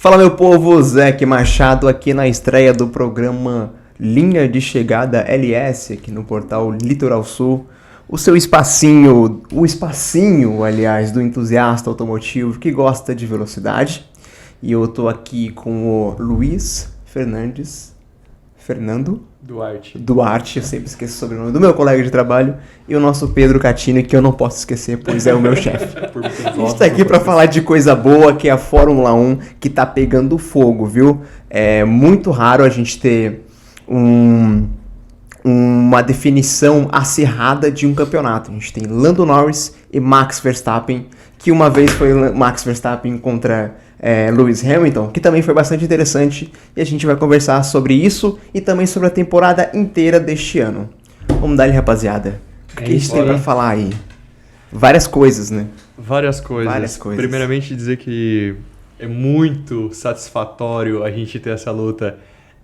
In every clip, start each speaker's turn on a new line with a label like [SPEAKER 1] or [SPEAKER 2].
[SPEAKER 1] Fala, meu povo, Zeque Machado aqui na estreia do programa Linha de Chegada LS, aqui no portal Litoral Sul. O seu espacinho, aliás, do entusiasta automotivo que gosta de velocidade. E eu tô aqui com o Luiz Fernando Duarte, eu sempre esqueço o sobrenome do meu colega de trabalho, e o nosso Pedro Catini, que eu não posso esquecer, pois é o meu chefe. A gente tá aqui pra falar de coisa boa, que é a Fórmula 1, que tá pegando fogo, viu? É muito raro a gente ter uma definição acirrada de um campeonato. A gente tem Lando Norris e Max Verstappen, que uma vez foi Max Verstappen contra Lewis Hamilton, que também foi bastante interessante, e a gente vai conversar sobre isso e também sobre a temporada inteira deste ano. Vamos dar-lhe, rapaziada. O que a gente tem pra falar aí? Várias coisas, né?
[SPEAKER 2] Várias coisas. Primeiramente dizer que é muito satisfatório a gente ter essa luta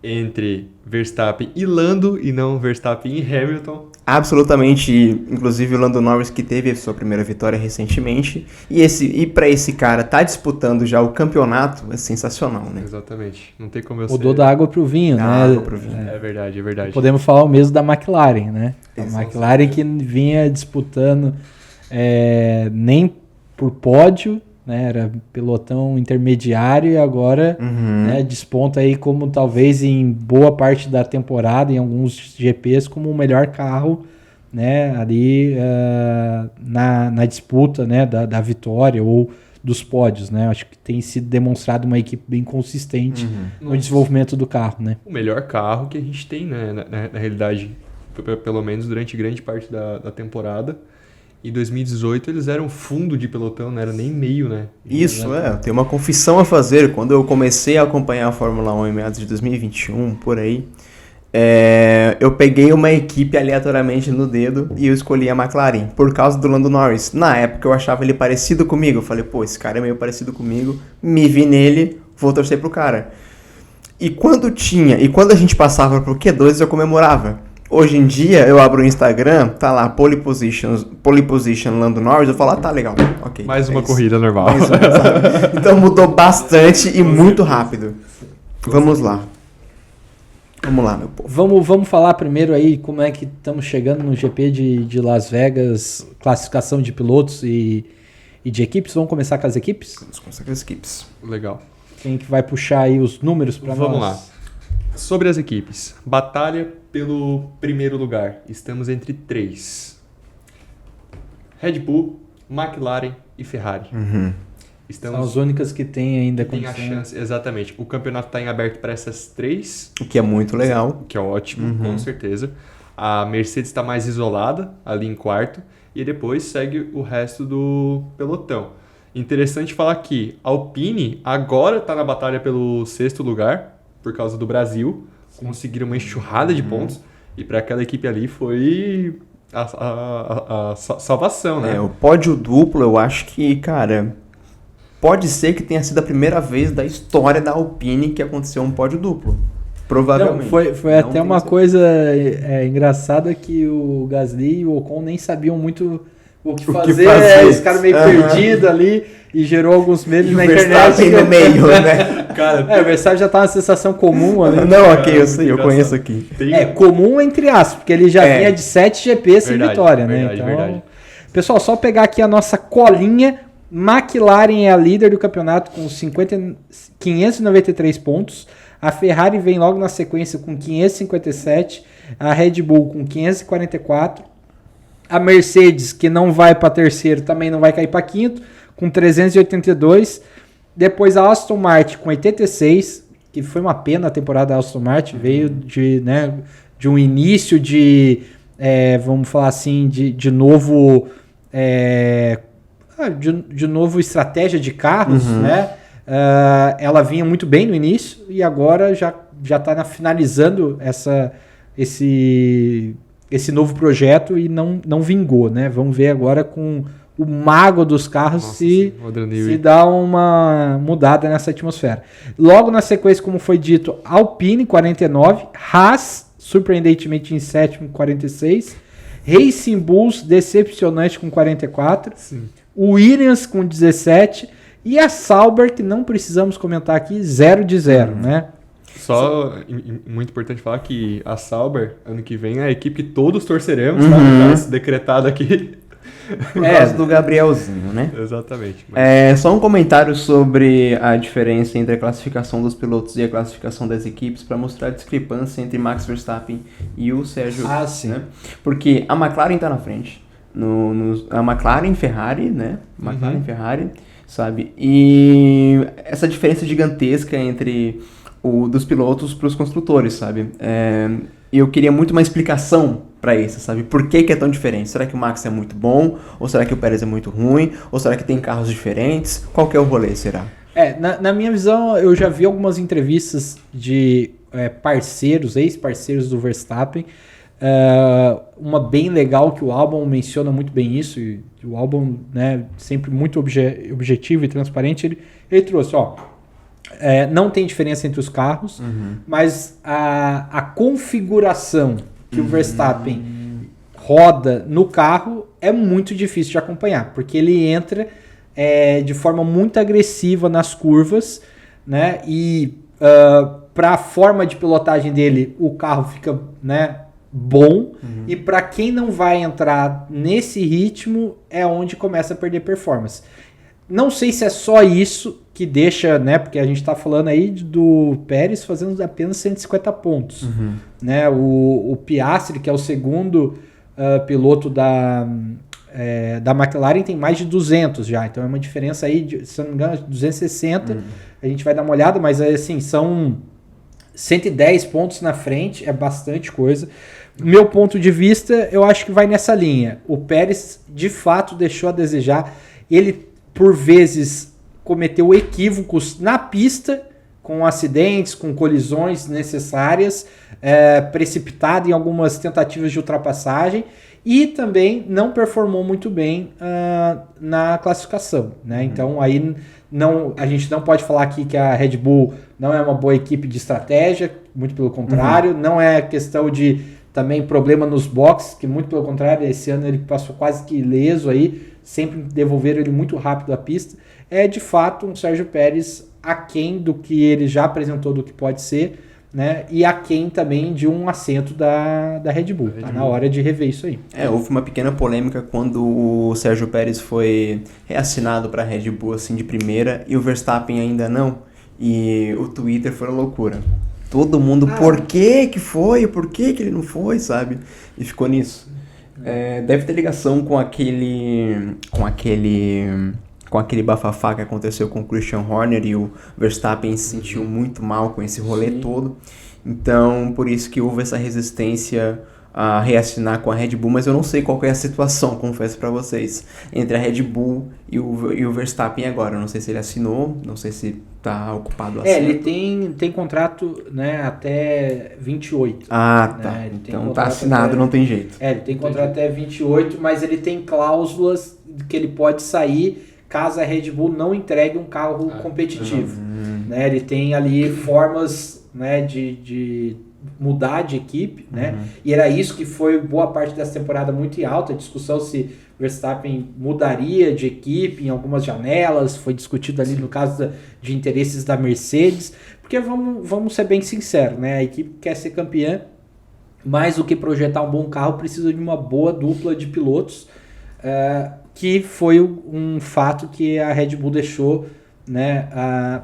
[SPEAKER 2] entre Verstappen e Lando, e não Verstappen e Hamilton.
[SPEAKER 1] Absolutamente, inclusive o Lando Norris, que teve a sua primeira vitória recentemente, e para esse cara tá disputando já o campeonato, é sensacional, né?
[SPEAKER 2] Exatamente, não tem como eu
[SPEAKER 3] Mudou da água pro vinho, né?
[SPEAKER 1] Água pro vinho.
[SPEAKER 2] É verdade, é verdade.
[SPEAKER 3] Podemos falar o mesmo da McLaren, né?
[SPEAKER 1] Exatamente.
[SPEAKER 3] A McLaren que vinha disputando nem por pódio, né? Era pelotão intermediário, e agora né, desponta aí como talvez em boa parte da temporada, em alguns GPs, como o melhor carro, né, ali na disputa, né, da vitória ou dos pódios, né? Acho que tem sido demonstrado uma equipe bem consistente no desenvolvimento do carro, né?
[SPEAKER 2] O melhor carro que a gente tem, né, na realidade, pelo menos durante grande parte da temporada. Em 2018 eles eram fundo de pelotão, não era nem meio, né?
[SPEAKER 1] Isso, eu tenho uma confissão a fazer. Quando eu comecei a acompanhar a Fórmula 1 em meados de 2021, por aí, eu peguei uma equipe aleatoriamente no dedo e eu escolhi a McLaren, por causa do Lando Norris. Na época eu achava ele parecido comigo, eu falei, pô, esse cara é meio parecido comigo, me vi nele, vou torcer pro cara. E quando a gente passava pro Q2 eu comemorava. Hoje em dia, eu abro o Instagram, tá lá, pole position Lando Norris, eu falo, tá legal, ok.
[SPEAKER 2] Mais uma corrida normal.
[SPEAKER 1] Mais uma, sabe? Então mudou bastante e muito rápido. Vamos lá, meu povo.
[SPEAKER 3] Vamos falar primeiro aí como é que estamos chegando no GP de Las Vegas, classificação de pilotos e de equipes. Vamos começar com as equipes?
[SPEAKER 1] Vamos começar com as equipes.
[SPEAKER 2] Legal.
[SPEAKER 3] Quem que vai puxar aí os números para nós?
[SPEAKER 2] Vamos lá. Sobre as equipes, batalha pelo primeiro lugar. Estamos entre 3. Red Bull, McLaren e Ferrari.
[SPEAKER 3] São as únicas que têm ainda
[SPEAKER 2] tem a chance. Exatamente. O campeonato está em aberto para essas 3.
[SPEAKER 1] O que é muito legal.
[SPEAKER 2] O que é ótimo, com certeza. A Mercedes está mais isolada, ali em quarto. E depois segue o resto do pelotão. Interessante falar que a Alpine agora está na batalha pelo 6º lugar, por causa do Brasil. Conseguiram uma enxurrada de pontos. E para aquela equipe ali foi a salvação, né?
[SPEAKER 1] O pódio duplo, eu acho que, cara, pode ser que tenha sido a primeira vez da história da Alpine que aconteceu um pódio duplo. Provavelmente.
[SPEAKER 3] Não, foi até uma coisa engraçada, que o Gasly e o Ocon nem sabiam muito o que fazer. Esse cara meio perdido ali, e gerou alguns memes na internet.
[SPEAKER 1] No meio, né?
[SPEAKER 3] Cara, o Verstappen já tá uma sensação comum ali.
[SPEAKER 1] Não, ok, eu sei, eu conheço aqui.
[SPEAKER 3] Comum entre aspas, porque ele já vinha de 7 GPs sem vitória, né?
[SPEAKER 2] Verdade.
[SPEAKER 3] Pessoal, só pegar aqui a nossa colinha. McLaren é a líder do campeonato com 593 pontos. A Ferrari vem logo na sequência com 557. A Red Bull com 544. A Mercedes, que não vai para terceiro, também não vai cair para quinto, com 382. Depois a Aston Martin com 86, que foi uma pena a temporada da Aston Martin, veio de um início de, vamos falar assim, de novo estratégia de carros, né? Ela vinha muito bem no início e agora já está finalizando esse novo projeto e não vingou, né? Vamos ver agora com o mago dos carros se dá uma mudada nessa atmosfera. Logo na sequência, como foi dito, Alpine 49, Haas surpreendentemente em sétimo 46, Racing Bulls decepcionante com 44,
[SPEAKER 2] Sim.
[SPEAKER 3] Williams com 17 E a Sauber, que não precisamos comentar aqui, 0 de 0, né?
[SPEAKER 2] Só muito importante falar que a Sauber, ano que vem, é a equipe que todos torceremos, tá? Já decretado aqui.
[SPEAKER 1] Por causa do Gabrielzinho, né?
[SPEAKER 2] Exatamente.
[SPEAKER 1] Só um comentário sobre a diferença entre a classificação dos pilotos e a classificação das equipes para mostrar a discrepância entre Max Verstappen e o Sérgio.
[SPEAKER 3] Sim.
[SPEAKER 1] Né? Porque a McLaren está na frente. A McLaren Ferrari, né? McLaren Ferrari, sabe? E essa diferença gigantesca entre dos pilotos para os construtores, sabe? Eu queria muito uma explicação para isso, sabe? Por que é tão diferente? Será que o Max é muito bom? Ou será que o Pérez é muito ruim? Ou será que tem carros diferentes? Qual que é o rolê, será?
[SPEAKER 3] Na minha visão, eu já vi algumas entrevistas de parceiros, ex-parceiros do Verstappen. Uma bem legal que o Albon menciona muito bem isso, e o Albon, né, sempre muito objetivo e transparente, ele trouxe, não tem diferença entre os carros, mas a configuração que o Verstappen roda no carro é muito difícil de acompanhar, porque ele entra de forma muito agressiva nas curvas, né? E para a forma de pilotagem dele, o carro fica, né, bom, e para quem não vai entrar nesse ritmo é onde começa a perder performance. Não sei se é só isso que deixa, né? Porque a gente tá falando aí do Pérez fazendo apenas 150 pontos. Né? O Piastri, que é o segundo piloto da McLaren, tem mais de 200 já. Então é uma diferença aí, se não me engano, 260. A gente vai dar uma olhada, mas assim, são 110 pontos na frente, é bastante coisa. Meu ponto de vista, eu acho que vai nessa linha. O Pérez, de fato, deixou a desejar. Ele, por vezes, cometeu equívocos na pista, com acidentes, com colisões necessárias, precipitado em algumas tentativas de ultrapassagem, e também não performou muito bem na classificação, né? Então aí a gente não pode falar aqui que a Red Bull não é uma boa equipe de estratégia, muito pelo contrário, não é questão de também problema nos boxes, que muito pelo contrário, esse ano ele passou quase que ileso aí, sempre devolveram ele muito rápido à pista. É de fato um Sérgio Pérez aquém do que ele já apresentou, do que pode ser, né? E aquém também de um assento da Red Bull. Tá na hora de rever isso aí.
[SPEAKER 1] Houve uma pequena polêmica quando o Sérgio Pérez foi reassinado para a Red Bull assim de primeira e o Verstappen ainda não. E o Twitter foi uma loucura. Todo mundo, por que foi? Por que ele não foi, sabe? E ficou nisso. Deve ter ligação com aquele bafafá que aconteceu com o Christian Horner e o Verstappen se sentiu muito mal com esse rolê todo. Então, por isso que houve essa resistência a reassinar com a Red Bull, mas eu não sei qual é a situação, confesso pra vocês, entre a Red Bull e o Verstappen agora. Eu não sei se ele assinou, não sei se tá ocupado assim.
[SPEAKER 3] Ele tem contrato, né, até 28.
[SPEAKER 1] Ah, tá.
[SPEAKER 3] Né?
[SPEAKER 1] Então tá assinado, não tem jeito.
[SPEAKER 3] Ele tem contrato até 28, mas ele tem cláusulas que ele pode sair caso a Red Bull não entregue um carro competitivo. Né? Ele tem ali formas, né, de mudar de equipe, né? E era isso que foi boa parte dessa temporada muito alta, a discussão se Verstappen mudaria de equipe em algumas janelas, foi discutido ali no caso de interesses da Mercedes, porque vamos ser bem sinceros, né? A equipe quer ser campeã, mais do que projetar um bom carro, precisa de uma boa dupla de pilotos, que foi um fato que a Red Bull deixou, né,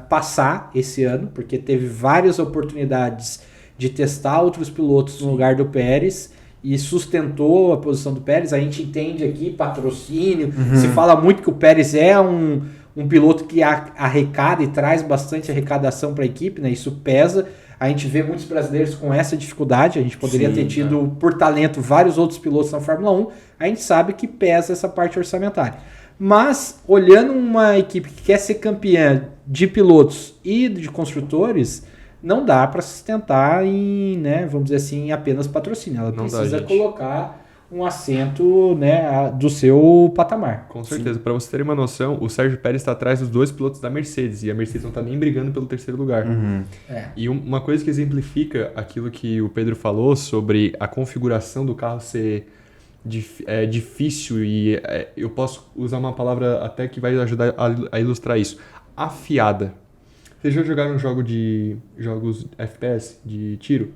[SPEAKER 3] passar esse ano, porque teve várias oportunidades de testar outros pilotos no lugar do Pérez e sustentou a posição do Pérez. A gente entende aqui patrocínio, se fala muito que o Pérez é um piloto que arrecada e traz bastante arrecadação para a equipe, né? Isso pesa. A gente vê muitos brasileiros com essa dificuldade. A gente poderia ter tido, por talento, vários outros pilotos na Fórmula 1. A gente sabe que pesa essa parte orçamentária. Mas, olhando uma equipe que quer ser campeã de pilotos e de construtores, não dá para sustentar em, né, vamos dizer assim, apenas patrocínio. Ela precisa colocar um assento, né, do seu patamar.
[SPEAKER 2] Com certeza. Para você ter uma noção, o Sérgio Pérez está atrás dos dois pilotos da Mercedes e a Mercedes não está nem brigando pelo terceiro lugar. E uma coisa que exemplifica aquilo que o Pedro falou sobre a configuração do carro ser difícil e eu posso usar uma palavra até que vai ajudar a ilustrar isso. afiada. Vocês já jogaram jogos FPS de tiro?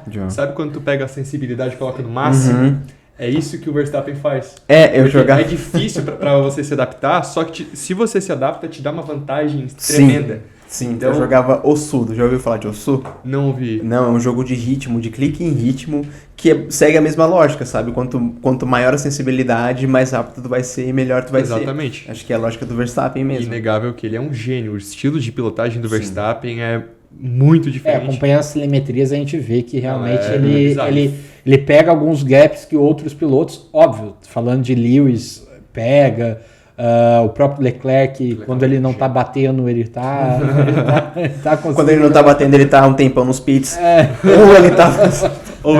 [SPEAKER 3] Já.
[SPEAKER 2] Sabe quando tu pega a sensibilidade e coloca no máximo? É isso que o Verstappen faz.
[SPEAKER 1] Eu jogava.
[SPEAKER 2] É difícil pra você se adaptar, só que se você se adapta, te dá uma vantagem tremenda.
[SPEAKER 1] Sim, então eu jogava Osu. Já ouviu falar de Osu?
[SPEAKER 2] Não ouvi.
[SPEAKER 1] Não, é um jogo de ritmo, de clique em ritmo, que segue a mesma lógica, sabe? Quanto maior a sensibilidade, mais rápido tu vai ser e melhor tu vai ser.
[SPEAKER 2] Exatamente.
[SPEAKER 1] Acho que é a lógica do Verstappen mesmo.
[SPEAKER 2] Inegável que ele é um gênio. O estilo de pilotagem do Verstappen é muito diferente.
[SPEAKER 3] Acompanhando as telemetrias a gente vê que realmente
[SPEAKER 2] bizarro.
[SPEAKER 3] ele pega alguns gaps que outros pilotos, óbvio, falando de Lewis, pega... o próprio Leclerc, quando ele não tá batendo, ele tá conseguindo...
[SPEAKER 1] Quando ele não tá batendo, ele tá um tempão nos pits. Ou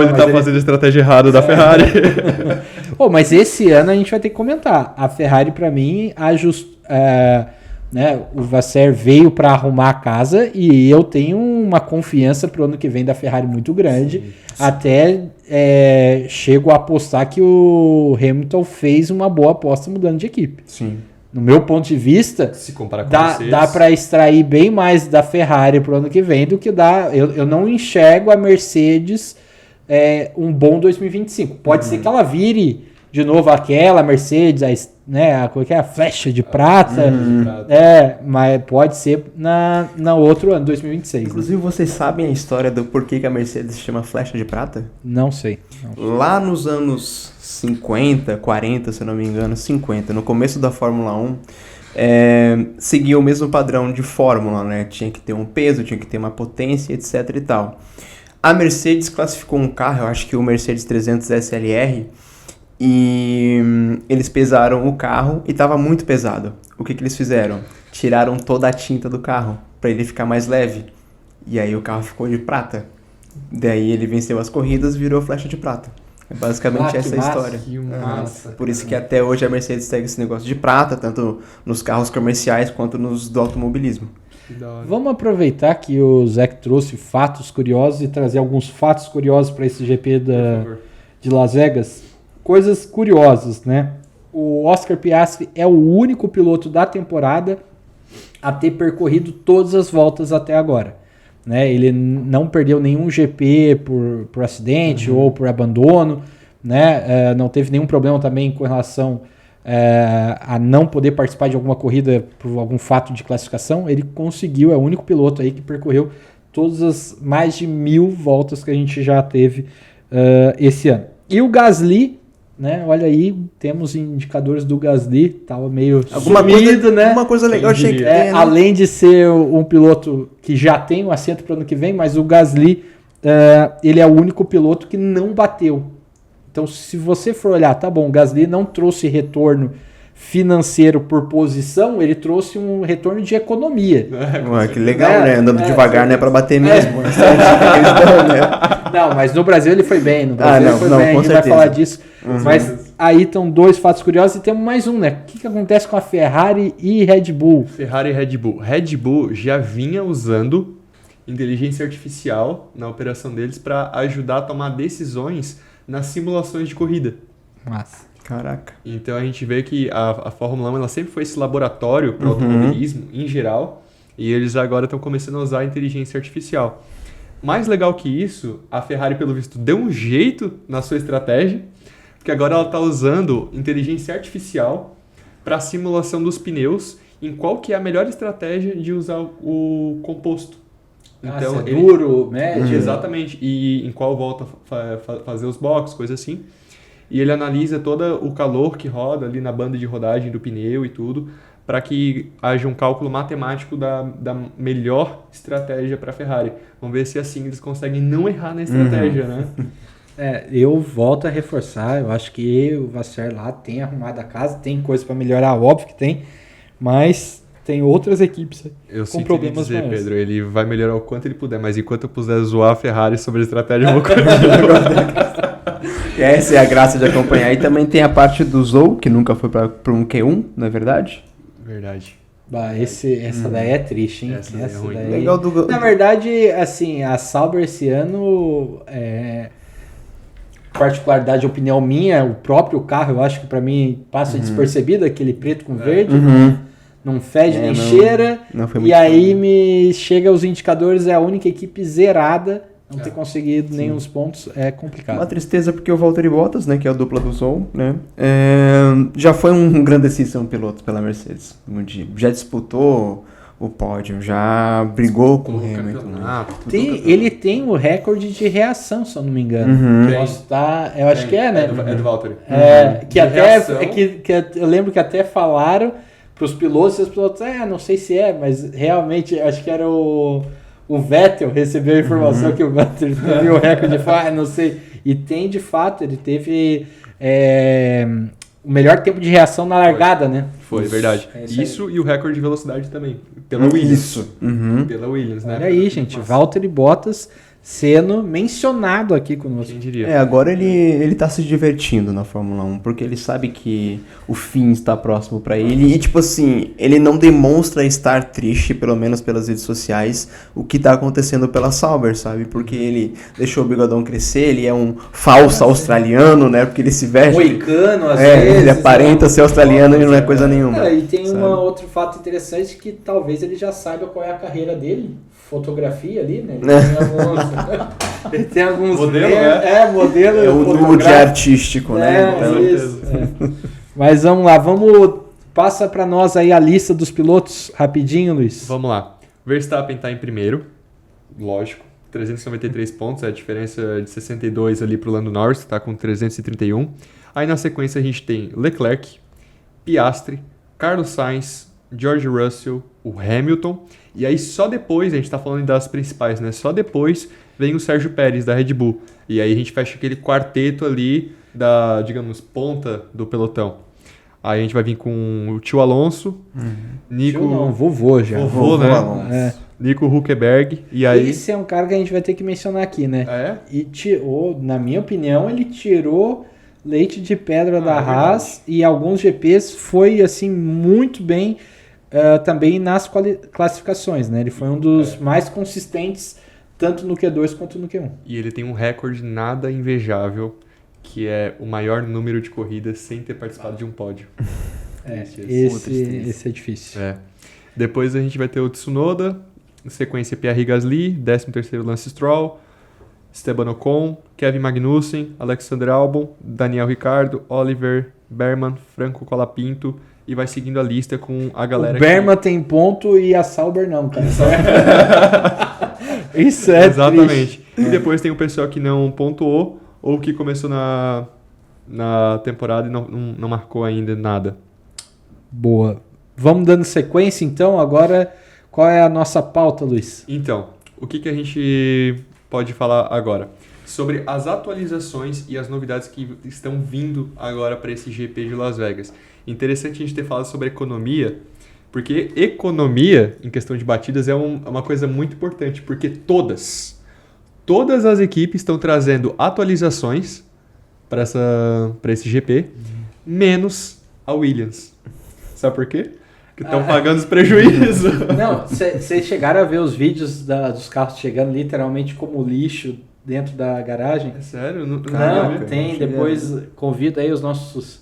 [SPEAKER 1] ele tá
[SPEAKER 2] fazendo a estratégia errada da Ferrari.
[SPEAKER 3] Mas esse ano a gente vai ter que comentar. A Ferrari, pra mim, o Vasser veio para arrumar a casa e eu tenho uma confiança pro ano que vem da Ferrari muito grande. Sim. Até chego a apostar que o Hamilton fez uma boa aposta mudando de equipe.
[SPEAKER 1] Sim.
[SPEAKER 3] No meu ponto de vista,
[SPEAKER 2] se comparar com
[SPEAKER 3] dá para extrair bem mais da Ferrari pro ano que vem do que eu não enxergo a Mercedes um bom 2025. Pode ser que ela vire de novo aquela Mercedes, a flecha de prata, mas pode ser na outro ano, 2026.
[SPEAKER 1] Inclusive, vocês sabem a história do porquê que a Mercedes se chama flecha de prata?
[SPEAKER 3] Não sei.
[SPEAKER 1] Lá nos anos 50, 40, se eu não me engano, 50, no começo da Fórmula 1, seguia o mesmo padrão de fórmula, né? Tinha que ter um peso, tinha que ter uma potência, etc e tal. A Mercedes classificou um carro, eu acho que o Mercedes 300 SLR, e eles pesaram o carro e estava muito pesado. O que eles fizeram? Tiraram toda a tinta do carro para ele ficar mais leve. E aí o carro ficou de prata. Daí ele venceu as corridas e virou flecha de prata. É basicamente essa a história.
[SPEAKER 2] Que massa.
[SPEAKER 1] Por isso que até hoje a Mercedes segue esse negócio de prata, tanto nos carros comerciais quanto nos do automobilismo.
[SPEAKER 3] Vamos aproveitar que o Zach trouxe fatos curiosos e trazer alguns fatos curiosos para esse GP de Las Vegas. Coisas curiosas, né? O Oscar Piastri é o único piloto da temporada a ter percorrido todas as voltas até agora, né? Ele não perdeu nenhum GP por acidente ou por abandono, né? Não teve nenhum problema também com relação a não poder participar de alguma corrida por algum fato de classificação. Ele conseguiu, é o único piloto aí que percorreu todas as mais de 1000 voltas que a gente já teve esse ano. E o Gasly, né? Olha aí, temos indicadores do Gasly, tava meio sumido, né?
[SPEAKER 1] Uma coisa legal, achei que
[SPEAKER 3] né? Além de ser um piloto que já tem um assento para o ano que vem, mas o Gasly, ele é o único piloto que não bateu. Então, se você for olhar, tá bom, o Gasly não trouxe retorno financeiro por posição, ele trouxe um retorno de economia.
[SPEAKER 1] Ué, que legal, né? Andando devagar, né? Pra bater mesmo.
[SPEAKER 3] Não, mas no Brasil ele foi bem. No Brasil ele foi bem, a gente
[SPEAKER 1] certeza.
[SPEAKER 3] vai falar disso. Mas aí estão dois fatos curiosos e temos mais um, né? O que acontece com a Ferrari e Red Bull?
[SPEAKER 2] Ferrari e Red Bull. Red Bull já vinha usando inteligência artificial na operação deles para ajudar a tomar decisões nas simulações de corrida.
[SPEAKER 3] Massa.
[SPEAKER 1] Caraca.
[SPEAKER 2] Então a gente vê que a Fórmula 1 ela sempre foi esse laboratório para o automobilismo em geral, e eles agora estão começando a usar a inteligência artificial. Mais legal que isso, a Ferrari, pelo visto, deu um jeito na sua estratégia, porque agora ela está usando inteligência artificial para a simulação dos pneus, em qual que é a melhor estratégia de usar o composto.
[SPEAKER 3] Então, duro, médio.
[SPEAKER 2] Exatamente, e em qual volta fazer os boxes, coisa assim. E ele analisa todo o calor que roda ali na banda de rodagem do pneu e tudo, para que haja um cálculo matemático da melhor estratégia para a Ferrari. Vamos ver se assim eles conseguem não errar na estratégia, né?
[SPEAKER 3] Eu volto a reforçar, eu acho que o Vasser lá tem arrumado a casa, tem coisa para melhorar, óbvio que tem, mas tem outras equipes
[SPEAKER 2] eu
[SPEAKER 3] com problemas
[SPEAKER 2] dizer,
[SPEAKER 3] maiores.
[SPEAKER 2] Pedro, ele vai melhorar o quanto ele puder, mas enquanto eu puder zoar a Ferrari sobre a estratégia, eu vou continuar.
[SPEAKER 1] Essa é a graça de acompanhar. E também tem a parte do Zou, que nunca foi para um Q1, não é verdade?
[SPEAKER 2] Verdade.
[SPEAKER 3] Essa daí é triste, hein?
[SPEAKER 2] Essa é ruim.
[SPEAKER 1] Legal do...
[SPEAKER 3] Na verdade, assim, a Sauber esse ano, particularidade, opinião minha, o próprio carro, eu acho que pra mim passa despercebido, aquele preto com verde. não fede nem
[SPEAKER 1] não
[SPEAKER 3] cheira,
[SPEAKER 1] foi
[SPEAKER 3] e
[SPEAKER 1] muito
[SPEAKER 3] aí
[SPEAKER 1] bom.
[SPEAKER 3] me chega os indicadores, é a única equipe zerada, não ter conseguido nenhum dos pontos, é complicado.
[SPEAKER 1] Uma tristeza porque o Valtteri Bottas, né, que é a dupla do Zou, né, já foi um grandíssimo piloto pela Mercedes. Já disputou o pódio, já brigou com o Hamilton. Né?
[SPEAKER 3] Ele tem o recorde de reação, se eu não me engano. Eu acho que é, né?
[SPEAKER 2] É do Valtteri.
[SPEAKER 3] Que até eu lembro que até falaram para os pilotos, e os pilotos, não sei se mas realmente acho que era o Vettel recebeu a informação que o Vettel teve o recorde de não sei. E tem de fato, ele teve o melhor tempo de reação na largada, né?
[SPEAKER 2] Foi, verdade. Isso e o recorde de velocidade também. Pela Williams. Isso. Pela Williams, né?
[SPEAKER 3] Olha aí, gente. Valtteri Bottas sendo mencionado aqui conosco.
[SPEAKER 2] Quem diria?
[SPEAKER 1] Agora ele tá se divertindo na Fórmula 1, porque ele sabe que o fim está próximo pra ele. E, tipo assim, ele não demonstra estar triste, pelo menos pelas redes sociais, o que tá acontecendo pela Sauber, sabe? Porque ele deixou o bigodão crescer, ele é um falso australiano, né? Porque ele se veste...
[SPEAKER 3] Moicano, às vezes.
[SPEAKER 1] Ele aparenta ser australiano e não é coisa nenhuma.
[SPEAKER 3] E tem outro fato interessante que talvez ele já saiba qual é a carreira dele. Fotografia ali, né? Ele tem alguns
[SPEAKER 2] modelo,
[SPEAKER 3] modelo.
[SPEAKER 1] É o nude de artístico, né?
[SPEAKER 3] Isso. Mas vamos lá, passa para nós aí a lista dos pilotos, rapidinho, Luiz.
[SPEAKER 2] Vamos lá. Verstappen está em primeiro, lógico, 393 pontos, é a diferença de 62 ali para o Lando Norris, que está com 331. Aí na sequência a gente tem Leclerc, Piastri, Carlos Sainz, George Russell, o Hamilton, e aí só depois, a gente está falando das principais, né? Só depois vem o Sérgio Pérez da Red Bull. E aí a gente fecha aquele quarteto ali da, digamos, ponta do pelotão. Aí a gente vai vir com o tio Alonso, Nico...
[SPEAKER 3] Tio não, vovô já.
[SPEAKER 2] Vovô, né? Nico Hülkenberg, e aí...
[SPEAKER 3] Esse é um cara que a gente vai ter que mencionar aqui, né?
[SPEAKER 2] É?
[SPEAKER 3] E na minha opinião, ele tirou leite de pedra da Haas e alguns GPs foi, assim, muito bem também nas classificações, né? Ele foi um dos mais consistentes, tanto no Q2 quanto no Q1.
[SPEAKER 2] E ele tem um recorde nada invejável, que é o maior número de corridas sem ter participado de um pódio.
[SPEAKER 3] Esse é difícil.
[SPEAKER 2] Depois a gente vai ter o Tsunoda, sequência Pierre Gasly, 13º Lance Stroll, Esteban Ocon, Kevin Magnussen, Alexander Albon, Daniel Ricciardo, Oliver Berman, Franco Colapinto, e vai seguindo a lista com a galera.
[SPEAKER 3] O Berman tem ponto e a Sauber não, cara. Isso é
[SPEAKER 2] exatamente.
[SPEAKER 3] Triste.
[SPEAKER 2] E depois tem o pessoal que não pontuou ou que começou na temporada e não marcou ainda nada.
[SPEAKER 3] Boa. Vamos dando sequência, então. Agora, qual é a nossa pauta, Luiz?
[SPEAKER 2] Então, o que a gente pode falar agora? Sobre as atualizações e as novidades que estão vindo agora para esse GP de Las Vegas. Interessante a gente ter falado sobre economia, porque economia, em questão de batidas, é uma coisa muito importante, porque todas as equipes estão trazendo atualizações para esse GP, menos a Williams. Sabe por quê? Porque estão pagando os prejuízos.
[SPEAKER 3] Não, vocês chegaram a ver os vídeos dos carros chegando literalmente como lixo dentro da garagem?
[SPEAKER 2] É sério?
[SPEAKER 3] Não tem. Depois convido aí os nossos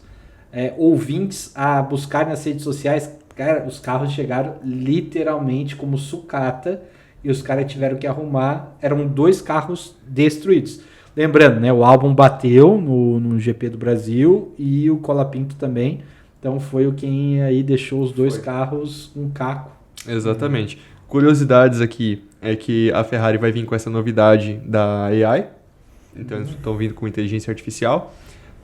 [SPEAKER 3] ouvintes a buscarem nas redes sociais. Cara, os carros chegaram literalmente como sucata e os caras tiveram que arrumar. Eram 2 carros destruídos. Lembrando, né? O Albon bateu no GP do Brasil e o Colapinto também. Então foi quem aí deixou os 2 carros um caco.
[SPEAKER 2] Exatamente. Curiosidades aqui é que a Ferrari vai vir com essa novidade da AI. Então eles estão vindo com inteligência artificial.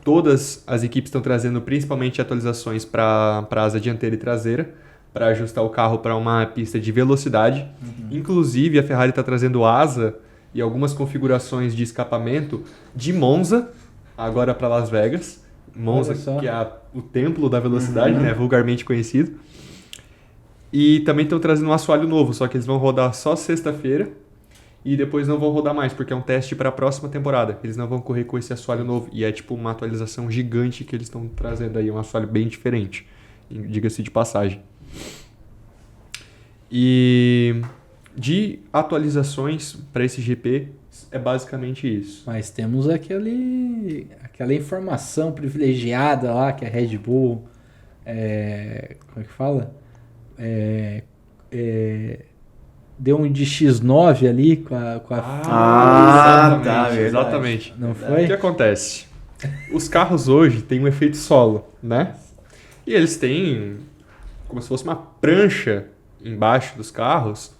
[SPEAKER 2] Todas as equipes estão trazendo principalmente atualizações para a asa dianteira e traseira, para ajustar o carro para uma pista de velocidade. Inclusive, a Ferrari está trazendo asa e algumas configurações de escapamento de Monza, agora para Las Vegas. Monza, que é o templo da velocidade, né, vulgarmente conhecido. E também estão trazendo um assoalho novo, só que eles vão rodar só sexta-feira. E depois não vão rodar mais, porque é um teste para a próxima temporada. Eles não vão correr com esse assoalho novo. E é tipo uma atualização gigante que eles estão trazendo aí, um assoalho bem diferente. Diga-se de passagem. E de atualizações para esse GP, é basicamente isso.
[SPEAKER 3] Mas temos aquela informação privilegiada lá que a Red Bull... como é que fala? deu um de X9 ali com a
[SPEAKER 2] exatamente,
[SPEAKER 1] verdade.
[SPEAKER 2] exatamente.
[SPEAKER 3] Não
[SPEAKER 2] O
[SPEAKER 3] foi?
[SPEAKER 2] que acontece? Os carros hoje têm um efeito solo, né? E eles têm como se fosse uma prancha embaixo dos carros.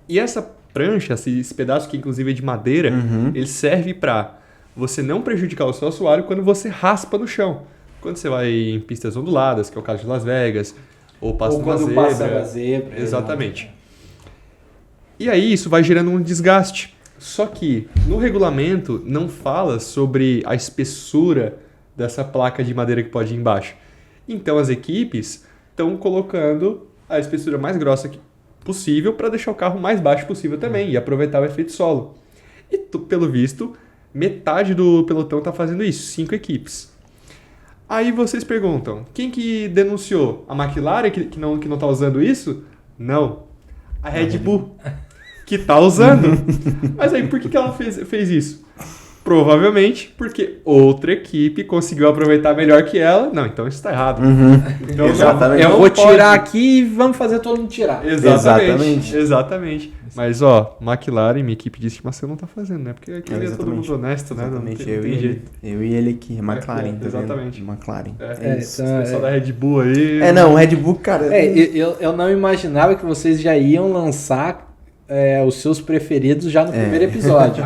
[SPEAKER 2] E essa prancha, esse pedaço que inclusive é de madeira, ele serve para você não prejudicar o seu assoalho quando você raspa no chão. Quando você vai em pistas onduladas, que é o caso de Las Vegas, ou passa numa
[SPEAKER 3] quando
[SPEAKER 2] zebra.
[SPEAKER 3] passa a zebra.
[SPEAKER 2] Exatamente. E aí isso vai gerando um desgaste. Só que no regulamento não fala sobre a espessura dessa placa de madeira que pode ir embaixo. Então as equipes estão colocando a espessura mais grossa possível para deixar o carro mais baixo possível também e aproveitar o efeito solo. E pelo visto, metade do pelotão está fazendo isso, 5 equipes. Aí vocês perguntam, quem que denunciou? A McLaren que não está usando isso? Não. A Red Bull, que está usando. Mas aí por que ela fez isso? Provavelmente porque outra equipe conseguiu aproveitar melhor que ela. Não, então isso está errado. Então,
[SPEAKER 1] Exatamente.
[SPEAKER 3] Eu vou tirar aqui e vamos fazer todo mundo tirar.
[SPEAKER 2] Exatamente. Mas, ó, McLaren, minha equipe de estimação não tá fazendo, né? Porque aqui é todo mundo honesto, né?
[SPEAKER 1] Exatamente.
[SPEAKER 2] Não tem jeito.
[SPEAKER 1] Eu e ele aqui, McLaren. Tá
[SPEAKER 2] exatamente.
[SPEAKER 1] vendo? McLaren.
[SPEAKER 2] Isso. O pessoal da Red Bull aí...
[SPEAKER 1] Não, Red Bull, cara...
[SPEAKER 3] Eu não imaginava que vocês já iam lançar os seus preferidos já no primeiro episódio.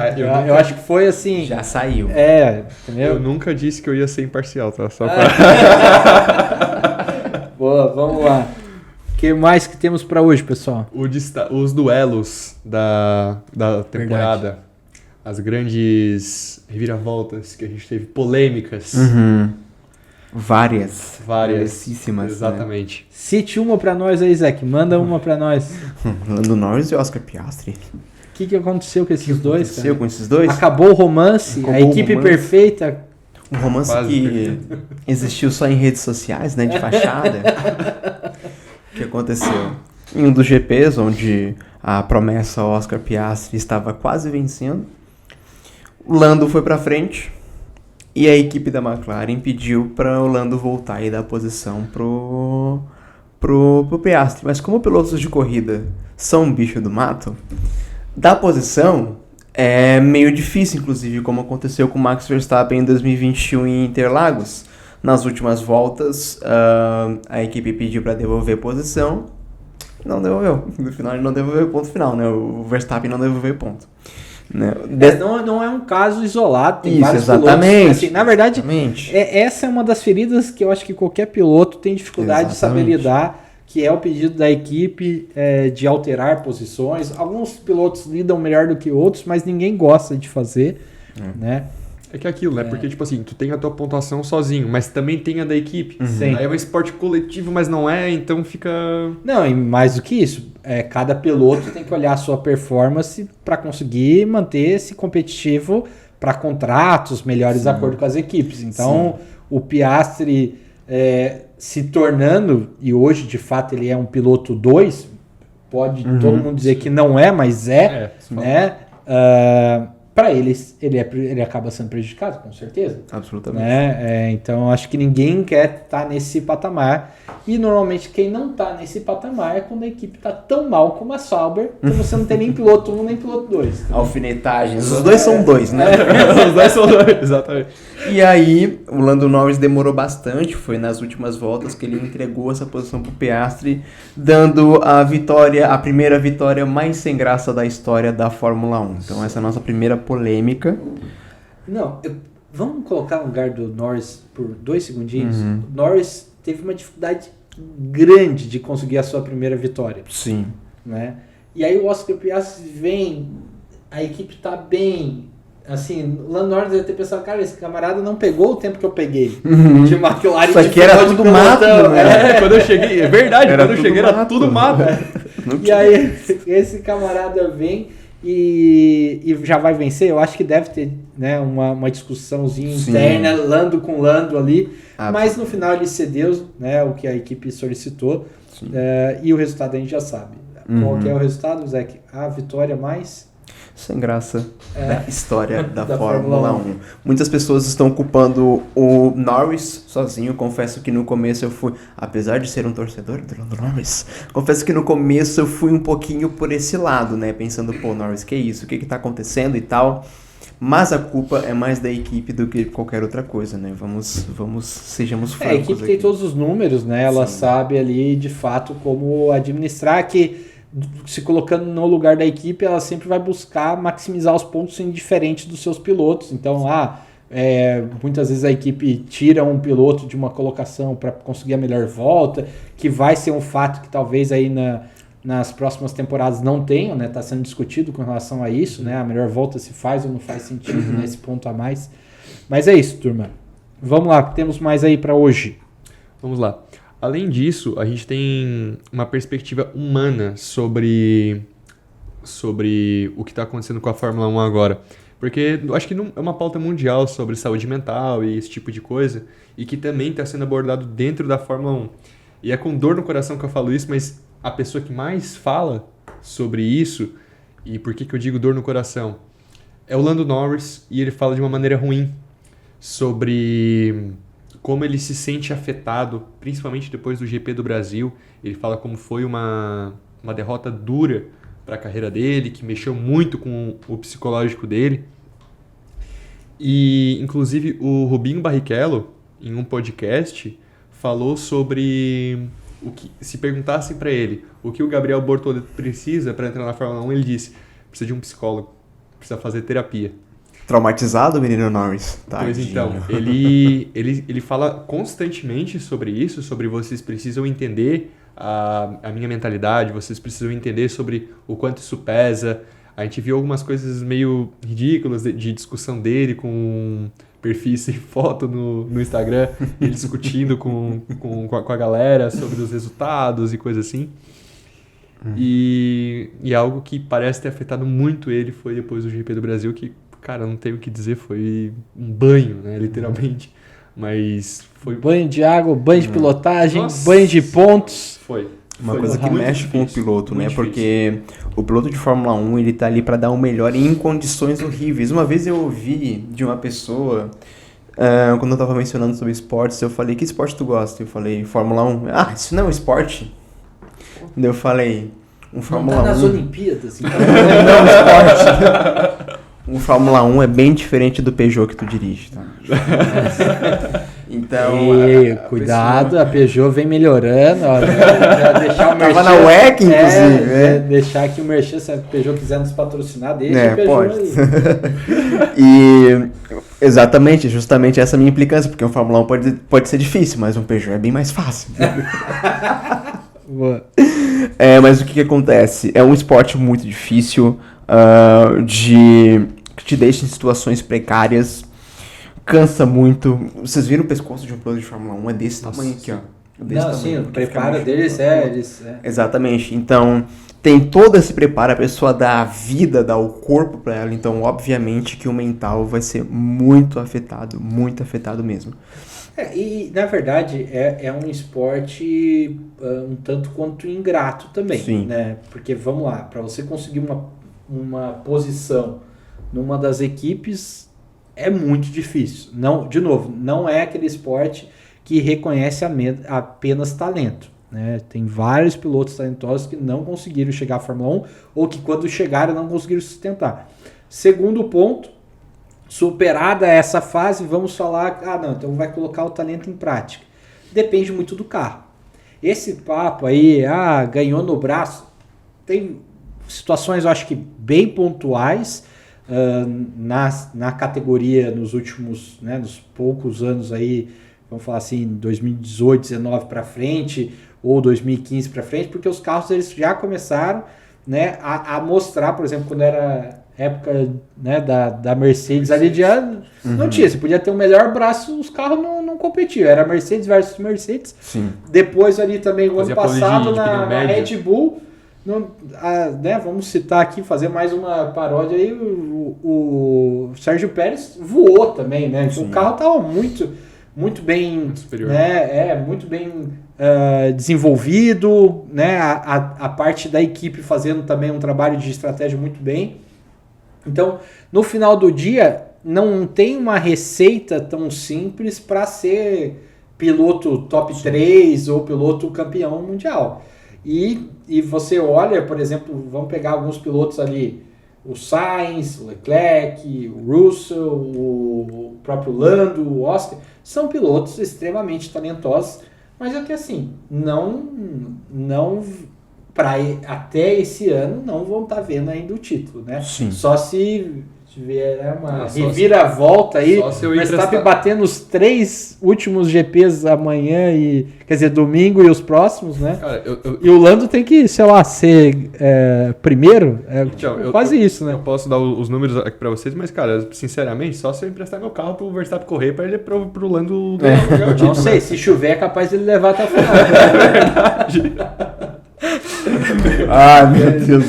[SPEAKER 3] Eu acho que foi assim...
[SPEAKER 1] Já saiu.
[SPEAKER 3] Entendeu?
[SPEAKER 2] Eu nunca disse que eu ia ser imparcial, tá? Só pra...
[SPEAKER 3] Boa, vamos lá. O que mais que temos pra hoje, pessoal?
[SPEAKER 2] Os duelos da temporada.
[SPEAKER 3] Verdade.
[SPEAKER 2] As grandes reviravoltas que a gente teve, polêmicas.
[SPEAKER 1] Várias.
[SPEAKER 2] Várias.
[SPEAKER 1] Exatamente.
[SPEAKER 2] Né?
[SPEAKER 3] Cite uma pra nós aí, Zeke. Manda uma pra nós.
[SPEAKER 1] Lando Norris e Oscar Piastri.
[SPEAKER 3] O que aconteceu com esses dois, cara?
[SPEAKER 1] Aconteceu com esses dois?
[SPEAKER 3] Acabou o romance, a equipe perfeita.
[SPEAKER 1] Um romance
[SPEAKER 2] Quase
[SPEAKER 1] que existiu só em redes sociais, né? De fachada. O que aconteceu? Em um dos GPs, onde a promessa Oscar Piastri estava quase vencendo, o Lando foi pra frente e a equipe da McLaren pediu para o Lando voltar e dar posição pro Piastri. Mas como pilotos de corrida são um bicho do mato, dar posição é meio difícil, inclusive, como aconteceu com o Max Verstappen em 2021 em Interlagos. Nas últimas voltas, a equipe pediu para devolver posição, não devolveu. No final ele não devolveu o ponto final, né? O Verstappen não devolveu o ponto. Né?
[SPEAKER 3] Não é um caso isolado, tem
[SPEAKER 1] Isso,
[SPEAKER 3] vários
[SPEAKER 1] exatamente.
[SPEAKER 3] pilotos. Assim, na verdade,
[SPEAKER 1] Exatamente.
[SPEAKER 3] Essa é uma das feridas que eu acho que qualquer piloto tem dificuldade de saber
[SPEAKER 1] Exatamente.
[SPEAKER 3] lidar, que é o pedido da equipe de alterar posições. Alguns pilotos lidam melhor do que outros, mas ninguém gosta de fazer, né?
[SPEAKER 2] É que é aquilo, né? Porque, tipo assim, tu tem a tua pontuação sozinho, mas também tem a da equipe.
[SPEAKER 3] Sim.
[SPEAKER 2] Aí é um esporte coletivo, mas não é, então fica...
[SPEAKER 3] Não, e mais do que isso, cada piloto tem que olhar a sua performance para conseguir manter-se competitivo para contratos, melhores acordos com as equipes. Então, o Piastri se tornando, e hoje de fato ele é um piloto 2, pode todo mundo dizer que não é, mas né? Para eles, ele acaba sendo prejudicado, com certeza.
[SPEAKER 1] Absolutamente.
[SPEAKER 3] Né? Então, acho que ninguém quer estar nesse patamar. E, normalmente, quem não está nesse patamar é quando a equipe está tão mal como a Sauber, que você não tem nem piloto 1, nem piloto 2.
[SPEAKER 1] Alfinetagens. Os dois são dois, né?
[SPEAKER 2] Os dois são dois, exatamente.
[SPEAKER 1] E aí, o Lando Norris demorou bastante, foi nas últimas voltas que ele entregou essa posição pro Piastri, dando a primeira vitória mais sem graça da história da Fórmula 1. Então essa é a nossa primeira polêmica.
[SPEAKER 3] Não, vamos colocar no lugar do Norris por 2 segundinhos. O Norris teve uma dificuldade grande de conseguir a sua primeira vitória.
[SPEAKER 1] Sim.
[SPEAKER 3] Né? E aí o Oscar Piastri vem, a equipe tá bem... Assim, o Lando Norris deve ter pensado, cara, esse camarada não pegou o tempo que eu peguei. De McLaren.
[SPEAKER 1] Isso aqui era tudo mato, né?
[SPEAKER 2] Quando eu cheguei, é verdade, quando eu cheguei era tudo mato.
[SPEAKER 3] E aí, esse camarada vem e já vai vencer. Eu acho que deve ter, né, uma discussãozinha interna, Lando com Lando ali. Mas no final ele cedeu, né, o que a equipe solicitou. E o resultado a gente já sabe. Qual que é o resultado, Zeke? A vitória mais...
[SPEAKER 1] sem graça da história da Fórmula 1. Muitas pessoas estão culpando o Norris sozinho. Confesso que no começo eu fui, apesar de ser um torcedor do Lando Norris, confesso que no começo eu fui um pouquinho por esse lado, né? Pensando, pô, Norris, que isso? O que tá acontecendo e tal? Mas a culpa é mais da equipe do que qualquer outra coisa, né? Sejamos francos.
[SPEAKER 3] A equipe tem todos os números, né? Ela sabe ali, de fato, como administrar, que se colocando no lugar da equipe, ela sempre vai buscar maximizar os pontos indiferentes dos seus pilotos. Então, muitas vezes a equipe tira um piloto de uma colocação para conseguir a melhor volta, que vai ser um fato que talvez aí nas próximas temporadas não tenham, né? Está sendo discutido com relação a isso, né? A melhor volta se faz ou não faz sentido, nesse ponto a mais. Mas é isso, turma. Vamos lá, o que temos mais aí para hoje?
[SPEAKER 2] Vamos lá. Além disso, a gente tem uma perspectiva humana sobre o que está acontecendo com a Fórmula 1 agora. Porque eu acho que é uma pauta mundial sobre saúde mental e esse tipo de coisa, e que também está sendo abordado dentro da Fórmula 1. E é com dor no coração que eu falo isso, mas a pessoa que mais fala sobre isso, e por que eu digo dor no coração, é o Lando Norris, e ele fala de uma maneira ruim sobre como ele se sente afetado, principalmente depois do GP do Brasil. Ele fala como foi uma derrota dura para a carreira dele, que mexeu muito com o psicológico dele. E, inclusive, o Rubinho Barrichello, em um podcast, falou sobre o que, se perguntassem para ele o que o Gabriel Bortoleto precisa para entrar na Fórmula 1, ele disse: precisa de um psicólogo, precisa fazer terapia.
[SPEAKER 1] Traumatizado o menino Norris.
[SPEAKER 2] Pois então, ele fala constantemente sobre isso, sobre vocês precisam entender a minha mentalidade, vocês precisam entender sobre o quanto isso pesa. A gente viu algumas coisas meio ridículas de discussão dele com perfis sem foto no Instagram, ele discutindo com a galera sobre os resultados e coisas assim. E algo que parece ter afetado muito ele foi depois do GP do Brasil, que, cara, não tenho o que dizer, foi um banho, né, literalmente. Mas foi...
[SPEAKER 3] Banho de água, banho de pilotagem,
[SPEAKER 2] Nossa,
[SPEAKER 3] banho de pontos.
[SPEAKER 2] Foi.
[SPEAKER 1] Uma coisa que mexe com o piloto, né?
[SPEAKER 2] Difícil.
[SPEAKER 1] Porque o piloto de Fórmula 1, ele tá ali para dar o melhor em condições horríveis. Uma vez eu ouvi de uma pessoa, quando eu tava mencionando sobre esportes, eu falei: que esporte tu gosta? Eu falei: Fórmula 1. Ah, isso não é um esporte? Daí eu falei: um Fórmula 1...
[SPEAKER 3] Não tá nas Olimpíadas, então.
[SPEAKER 1] Não é um esporte. Um Fórmula 1 é bem diferente do Peugeot que tu dirige, tá? Então...
[SPEAKER 3] Cuidado, a Peugeot vem melhorando. Ó, já deixar o
[SPEAKER 1] Tava na WEC, inclusive.
[SPEAKER 3] Deixar que o Merchan, se a Peugeot quiser nos patrocinar, deixa a Peugeot
[SPEAKER 1] pode.
[SPEAKER 3] aí.
[SPEAKER 1] E exatamente, justamente essa é a minha implicância, porque um Fórmula 1 pode ser difícil, mas um Peugeot é bem mais fácil. Mas o que acontece? É um esporte muito difícil, que te deixa em situações precárias, cansa muito. Vocês viram o pescoço de um piloto de Fórmula 1? É desse tamanho aqui, ó.
[SPEAKER 3] O preparo deles
[SPEAKER 1] Exatamente. Então, tem todo esse preparo, a pessoa dá a vida, dá o corpo pra ela, então, obviamente, que o mental vai ser muito afetado mesmo.
[SPEAKER 3] E, na verdade, é um esporte um tanto quanto ingrato também.
[SPEAKER 1] Sim.
[SPEAKER 3] Né? Porque, vamos lá, para você conseguir uma posição numa das equipes é muito difícil. Não, de novo, não é aquele esporte que reconhece apenas talento. Né? Tem vários pilotos talentosos que não conseguiram chegar à Fórmula 1 ou que quando chegaram não conseguiram sustentar. Segundo ponto, superada essa fase, vamos falar, então vai colocar o talento em prática. Depende muito do carro. Esse papo aí, ganhou no braço, tem situações, eu acho que bem pontuais na categoria nos últimos, né, nos poucos anos aí, vamos falar assim, 2018, 2019 para frente, ou 2015 para frente, porque os carros eles já começaram, né, a mostrar, por exemplo, quando era época, né, da Mercedes ali de ano, não tinha, você podia ter o melhor braço, os carros não competiam, era Mercedes versus Mercedes.
[SPEAKER 1] Sim.
[SPEAKER 3] Depois ali também, o ano
[SPEAKER 2] Fazia
[SPEAKER 3] passado,
[SPEAKER 2] pole de
[SPEAKER 3] na
[SPEAKER 2] média.
[SPEAKER 3] Red Bull, né, vamos citar aqui, fazer mais uma paródia aí, o Sérgio Pérez voou também, né, então o carro estava muito bem,
[SPEAKER 2] superior.
[SPEAKER 3] né, muito bem desenvolvido, né, a parte da equipe fazendo também um trabalho de estratégia muito bem. Então, no final do dia, não tem uma receita tão simples para ser piloto top 3 ou piloto campeão mundial. E você olha, por exemplo, vamos pegar alguns pilotos ali, o Sainz, o Leclerc, o Russell, o próprio Lando, o Oscar, são pilotos extremamente talentosos, mas é que assim, não até esse ano não vão estar vendo ainda o título, né?
[SPEAKER 1] Sim.
[SPEAKER 3] Só se vier uma reviravolta aí, o Verstappen batendo os 3 últimos GPs amanhã, quer dizer, domingo e os próximos, né?
[SPEAKER 2] Cara,
[SPEAKER 3] e o Lando tem que, sei lá, ser primeiro, quase isso, né?
[SPEAKER 2] Eu posso dar os números aqui pra vocês, mas, cara, sinceramente, só se eu emprestar meu carro pro Verstappen correr pra ele pro Lando ganhar o título.
[SPEAKER 3] Não sei, né? Se chover é capaz de ele levar até a final.
[SPEAKER 2] É verdade.
[SPEAKER 1] Meu Deus.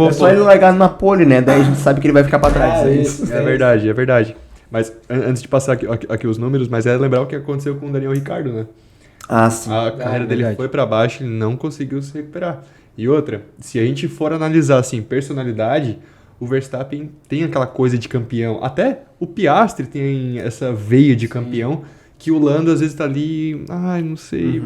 [SPEAKER 1] É só ele largar na pole, né? Daí a gente sabe que ele vai ficar pra trás.
[SPEAKER 2] É verdade. Mas antes de passar aqui os números, mas é lembrar o que aconteceu com o Daniel Ricciardo, né?
[SPEAKER 1] Ah, sim.
[SPEAKER 2] A carreira dele foi pra baixo, ele não conseguiu se recuperar. E outra, se a gente for analisar assim, personalidade, o Verstappen tem aquela coisa de campeão. Até o Piastri tem essa veia de campeão. Que o Lando às vezes tá ali, não sei,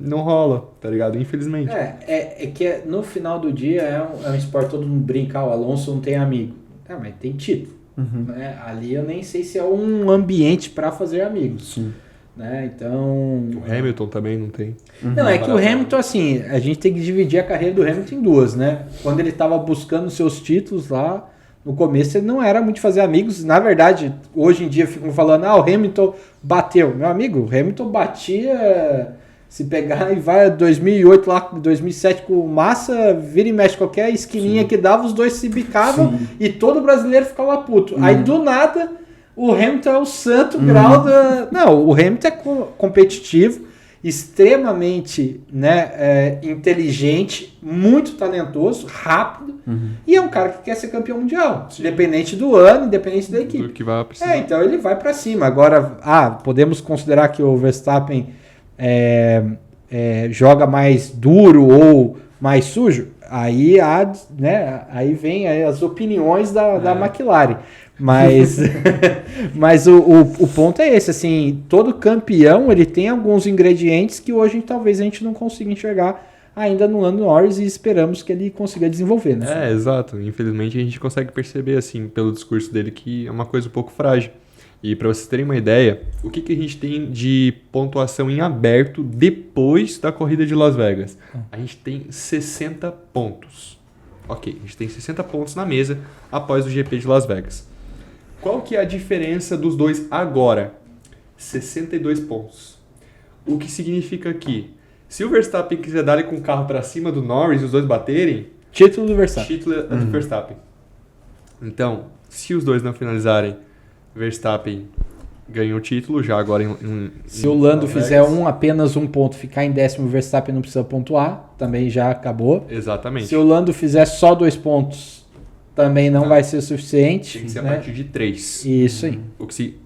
[SPEAKER 2] não rola, tá ligado? Infelizmente.
[SPEAKER 3] É que no final do dia é um esporte, todo mundo brinca, o Alonso não tem amigo. Mas tem título. Né? Ali eu nem sei se é um ambiente para fazer amigos.
[SPEAKER 1] Sim.
[SPEAKER 3] Né? Então...
[SPEAKER 2] O Hamilton também não tem.
[SPEAKER 3] Não, é que o Hamilton, assim, a gente tem que dividir a carreira do Hamilton em duas, né? Quando ele tava buscando seus títulos lá, no começo ele não era muito fazer amigos. Na verdade, hoje em dia ficam falando, o Hamilton bateu. Meu amigo, o Hamilton batia, se pegar e vai 2008 lá, 2007 com o Massa, vira e mexe qualquer esquininha que dava, os dois se bicavam e todo brasileiro ficava puto. Aí do nada, o Hamilton é o santo grau da... Não, o Hamilton é competitivo, extremamente inteligente, muito talentoso, rápido, e é um cara que quer ser campeão mundial, independente do ano, independente da equipe.
[SPEAKER 2] Do que vai precisar.
[SPEAKER 3] Então ele vai para cima. Agora, podemos considerar que o Verstappen joga mais duro ou mais sujo? Aí aí vem as opiniões da McLaren. Mas, mas o ponto é esse, assim, todo campeão ele tem alguns ingredientes que hoje talvez a gente não consiga enxergar ainda no Lando Norris e esperamos que ele consiga desenvolver, né?
[SPEAKER 2] Exato. Infelizmente a gente consegue perceber, assim, pelo discurso dele que é uma coisa um pouco frágil. E para vocês terem uma ideia, o que a gente tem de pontuação em aberto depois da corrida de Las Vegas? A gente tem 60 pontos. Ok, a gente tem 60 pontos na mesa após o GP de Las Vegas. Qual que é a diferença dos dois agora? 62 pontos. O que significa que, se o Verstappen quiser dar com o carro para cima do Norris e os dois baterem...
[SPEAKER 3] Título do Verstappen.
[SPEAKER 2] Título é do Verstappen. Então, se os dois não finalizarem, Verstappen ganha o título já agora
[SPEAKER 3] se o Lando fizer apenas um ponto, ficar em 10º, o Verstappen não precisa pontuar, também já acabou.
[SPEAKER 2] Exatamente.
[SPEAKER 3] Se o Lando fizer só 2 pontos, também não vai ser o suficiente.
[SPEAKER 2] Tem que ser a partir de 3.
[SPEAKER 3] Isso aí.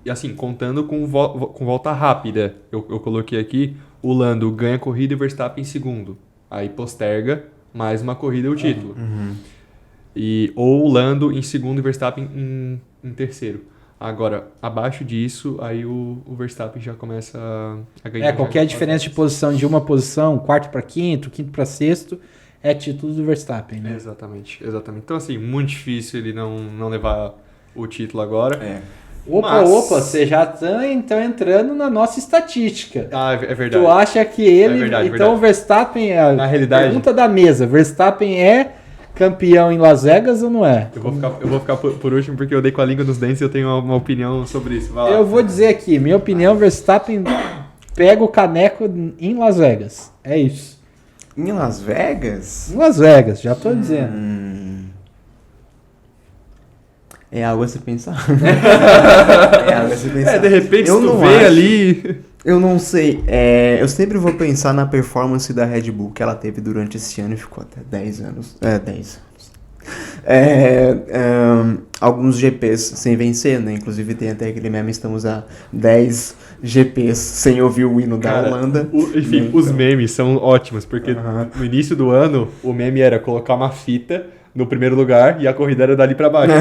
[SPEAKER 2] Assim, contando com volta rápida. Eu coloquei aqui, o Lando ganha a corrida e o Verstappen em segundo. Aí posterga mais uma corrida e o título. Ou o Lando em segundo e o Verstappen em terceiro. Agora, abaixo disso, aí o Verstappen já começa a ganhar.
[SPEAKER 3] Qualquer diferença de posição de uma posição, quarto para quinto, quinto para sexto, é título do Verstappen, né?
[SPEAKER 2] Exatamente. Então, assim, muito difícil ele não levar o título agora.
[SPEAKER 3] Opa, você já tá então entrando na nossa estatística.
[SPEAKER 2] É verdade.
[SPEAKER 3] Tu acha que ele...
[SPEAKER 2] verdade.
[SPEAKER 3] O Verstappen...
[SPEAKER 2] Na realidade...
[SPEAKER 3] Pergunta da mesa. Verstappen é campeão em Las Vegas ou não é?
[SPEAKER 2] Eu vou ficar por último porque eu dei com a língua nos dentes e eu tenho uma opinião sobre isso. Vai lá.
[SPEAKER 3] Eu vou dizer aqui. Minha opinião, Verstappen pega o caneco em Las Vegas. É isso.
[SPEAKER 1] Em Las Vegas?
[SPEAKER 3] Em Las Vegas, já tô dizendo.
[SPEAKER 1] É algo a se pensar.
[SPEAKER 2] De repente, se tu vê ali...
[SPEAKER 1] Eu não sei. Eu sempre vou pensar na performance da Red Bull que ela teve durante esse ano e ficou até 10 anos. 10 anos. Alguns GPs sem vencer, né? Inclusive tem até aquele meme, estamos a 10 GPs sem ouvir o hino da Holanda.
[SPEAKER 2] Os memes são ótimos, porque no início do ano o meme era colocar uma fita no primeiro lugar e a corrida era dali pra baixo.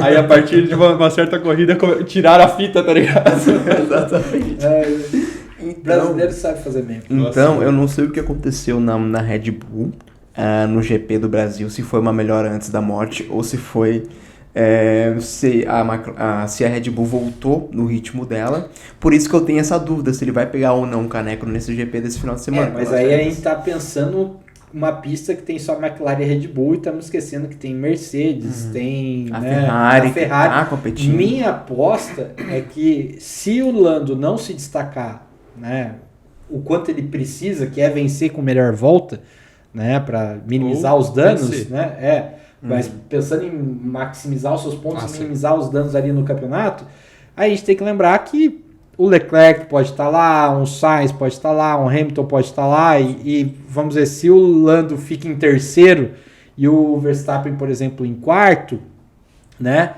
[SPEAKER 2] Aí a partir de uma certa corrida tiraram a fita, tá ligado?
[SPEAKER 1] Exatamente.
[SPEAKER 3] O brasileiro sabe fazer mesmo.
[SPEAKER 1] Então, eu não sei o que aconteceu na Red Bull, no GP do Brasil, se foi uma melhora antes da morte ou se foi... se a Red Bull voltou no ritmo dela. Por isso que eu tenho essa dúvida, se ele vai pegar ou não um caneco nesse GP desse final de semana.
[SPEAKER 3] Mas aí a gente tá pensando uma pista que tem só McLaren e Red Bull e estamos esquecendo que tem Mercedes, tem
[SPEAKER 1] a
[SPEAKER 3] Ferrari
[SPEAKER 1] que tá competindo.
[SPEAKER 3] Minha aposta é que se o Lando não se destacar, né, o quanto ele precisa, que é vencer com melhor volta, né, para minimizar os danos, né, mas pensando em maximizar os seus pontos e minimizar os danos ali no campeonato, aí a gente tem que lembrar que o Leclerc pode estar lá, um Sainz pode estar lá, um Hamilton pode estar lá e vamos dizer, se o Lando fica em terceiro e o Verstappen, por exemplo, em quarto, né,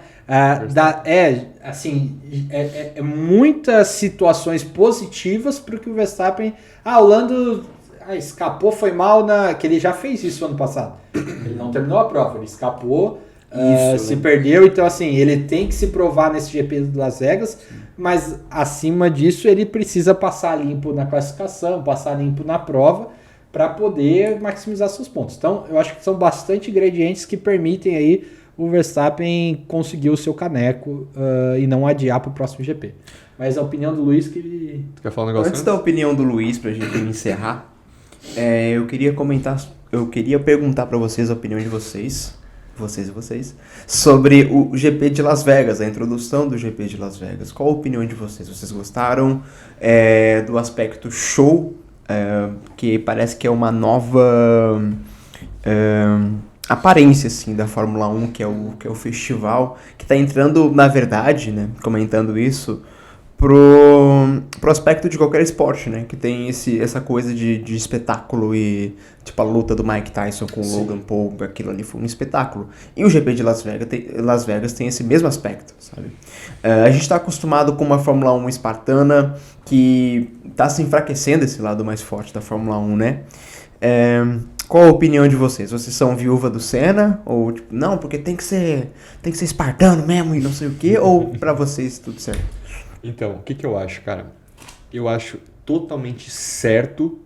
[SPEAKER 3] muitas situações positivas para que o Verstappen... o Lando escapou, foi mal, que ele já fez isso ano passado. Ele não terminou a prova, ele escapou, se perdeu, então assim, ele tem que se provar nesse GP de Las Vegas, mas acima disso ele precisa passar limpo na classificação, passar limpo na prova, para poder maximizar seus pontos. Então, eu acho que são bastante ingredientes que permitem aí o Verstappen conseguir o seu caneco e não adiar para o próximo GP. Mas a opinião do Luiz que...
[SPEAKER 2] Tu quer falar um negócio
[SPEAKER 1] antes da opinião do Luiz, pra gente encerrar, eu queria perguntar para vocês a opinião de vocês e vocês, sobre o GP de Las Vegas, a introdução do GP de Las Vegas. Qual a opinião de vocês? Vocês gostaram do aspecto show, que parece que é uma nova aparência assim, da Fórmula 1, que é o festival, que está entrando, na verdade, né, comentando isso, pro aspecto de qualquer esporte, né? Que tem essa coisa de espetáculo e tipo a luta do Mike Tyson com o Logan Paul, aquilo ali foi um espetáculo. E o GP de Las Vegas tem esse mesmo aspecto, sabe? A gente está acostumado com uma Fórmula 1 espartana que está se enfraquecendo esse lado mais forte da Fórmula 1, né? Qual a opinião de vocês? Vocês são viúva do Senna? Ou tipo, não, porque tem que ser espartano mesmo e não sei o quê? Ou pra vocês tudo certo?
[SPEAKER 2] Então, o que eu acho, cara? Eu acho totalmente certo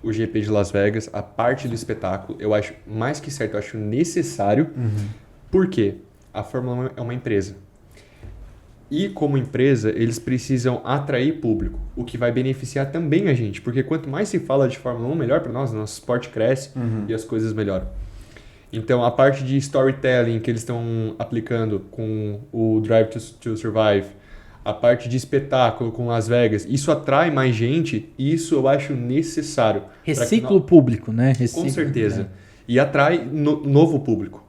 [SPEAKER 2] o GP de Las Vegas, a parte do espetáculo. Eu acho mais que certo, eu acho necessário. Por quê? A Fórmula 1 é uma empresa. E como empresa, eles precisam atrair público, o que vai beneficiar também a gente. Porque quanto mais se fala de Fórmula 1, melhor para nós, nosso esporte cresce e as coisas melhoram. Então, a parte de storytelling que eles estão aplicando com o Drive to Survive, a parte de espetáculo com Las Vegas, isso atrai mais gente e isso eu acho necessário.
[SPEAKER 3] Recicla o público, né?
[SPEAKER 2] Com certeza. E atrai novo público.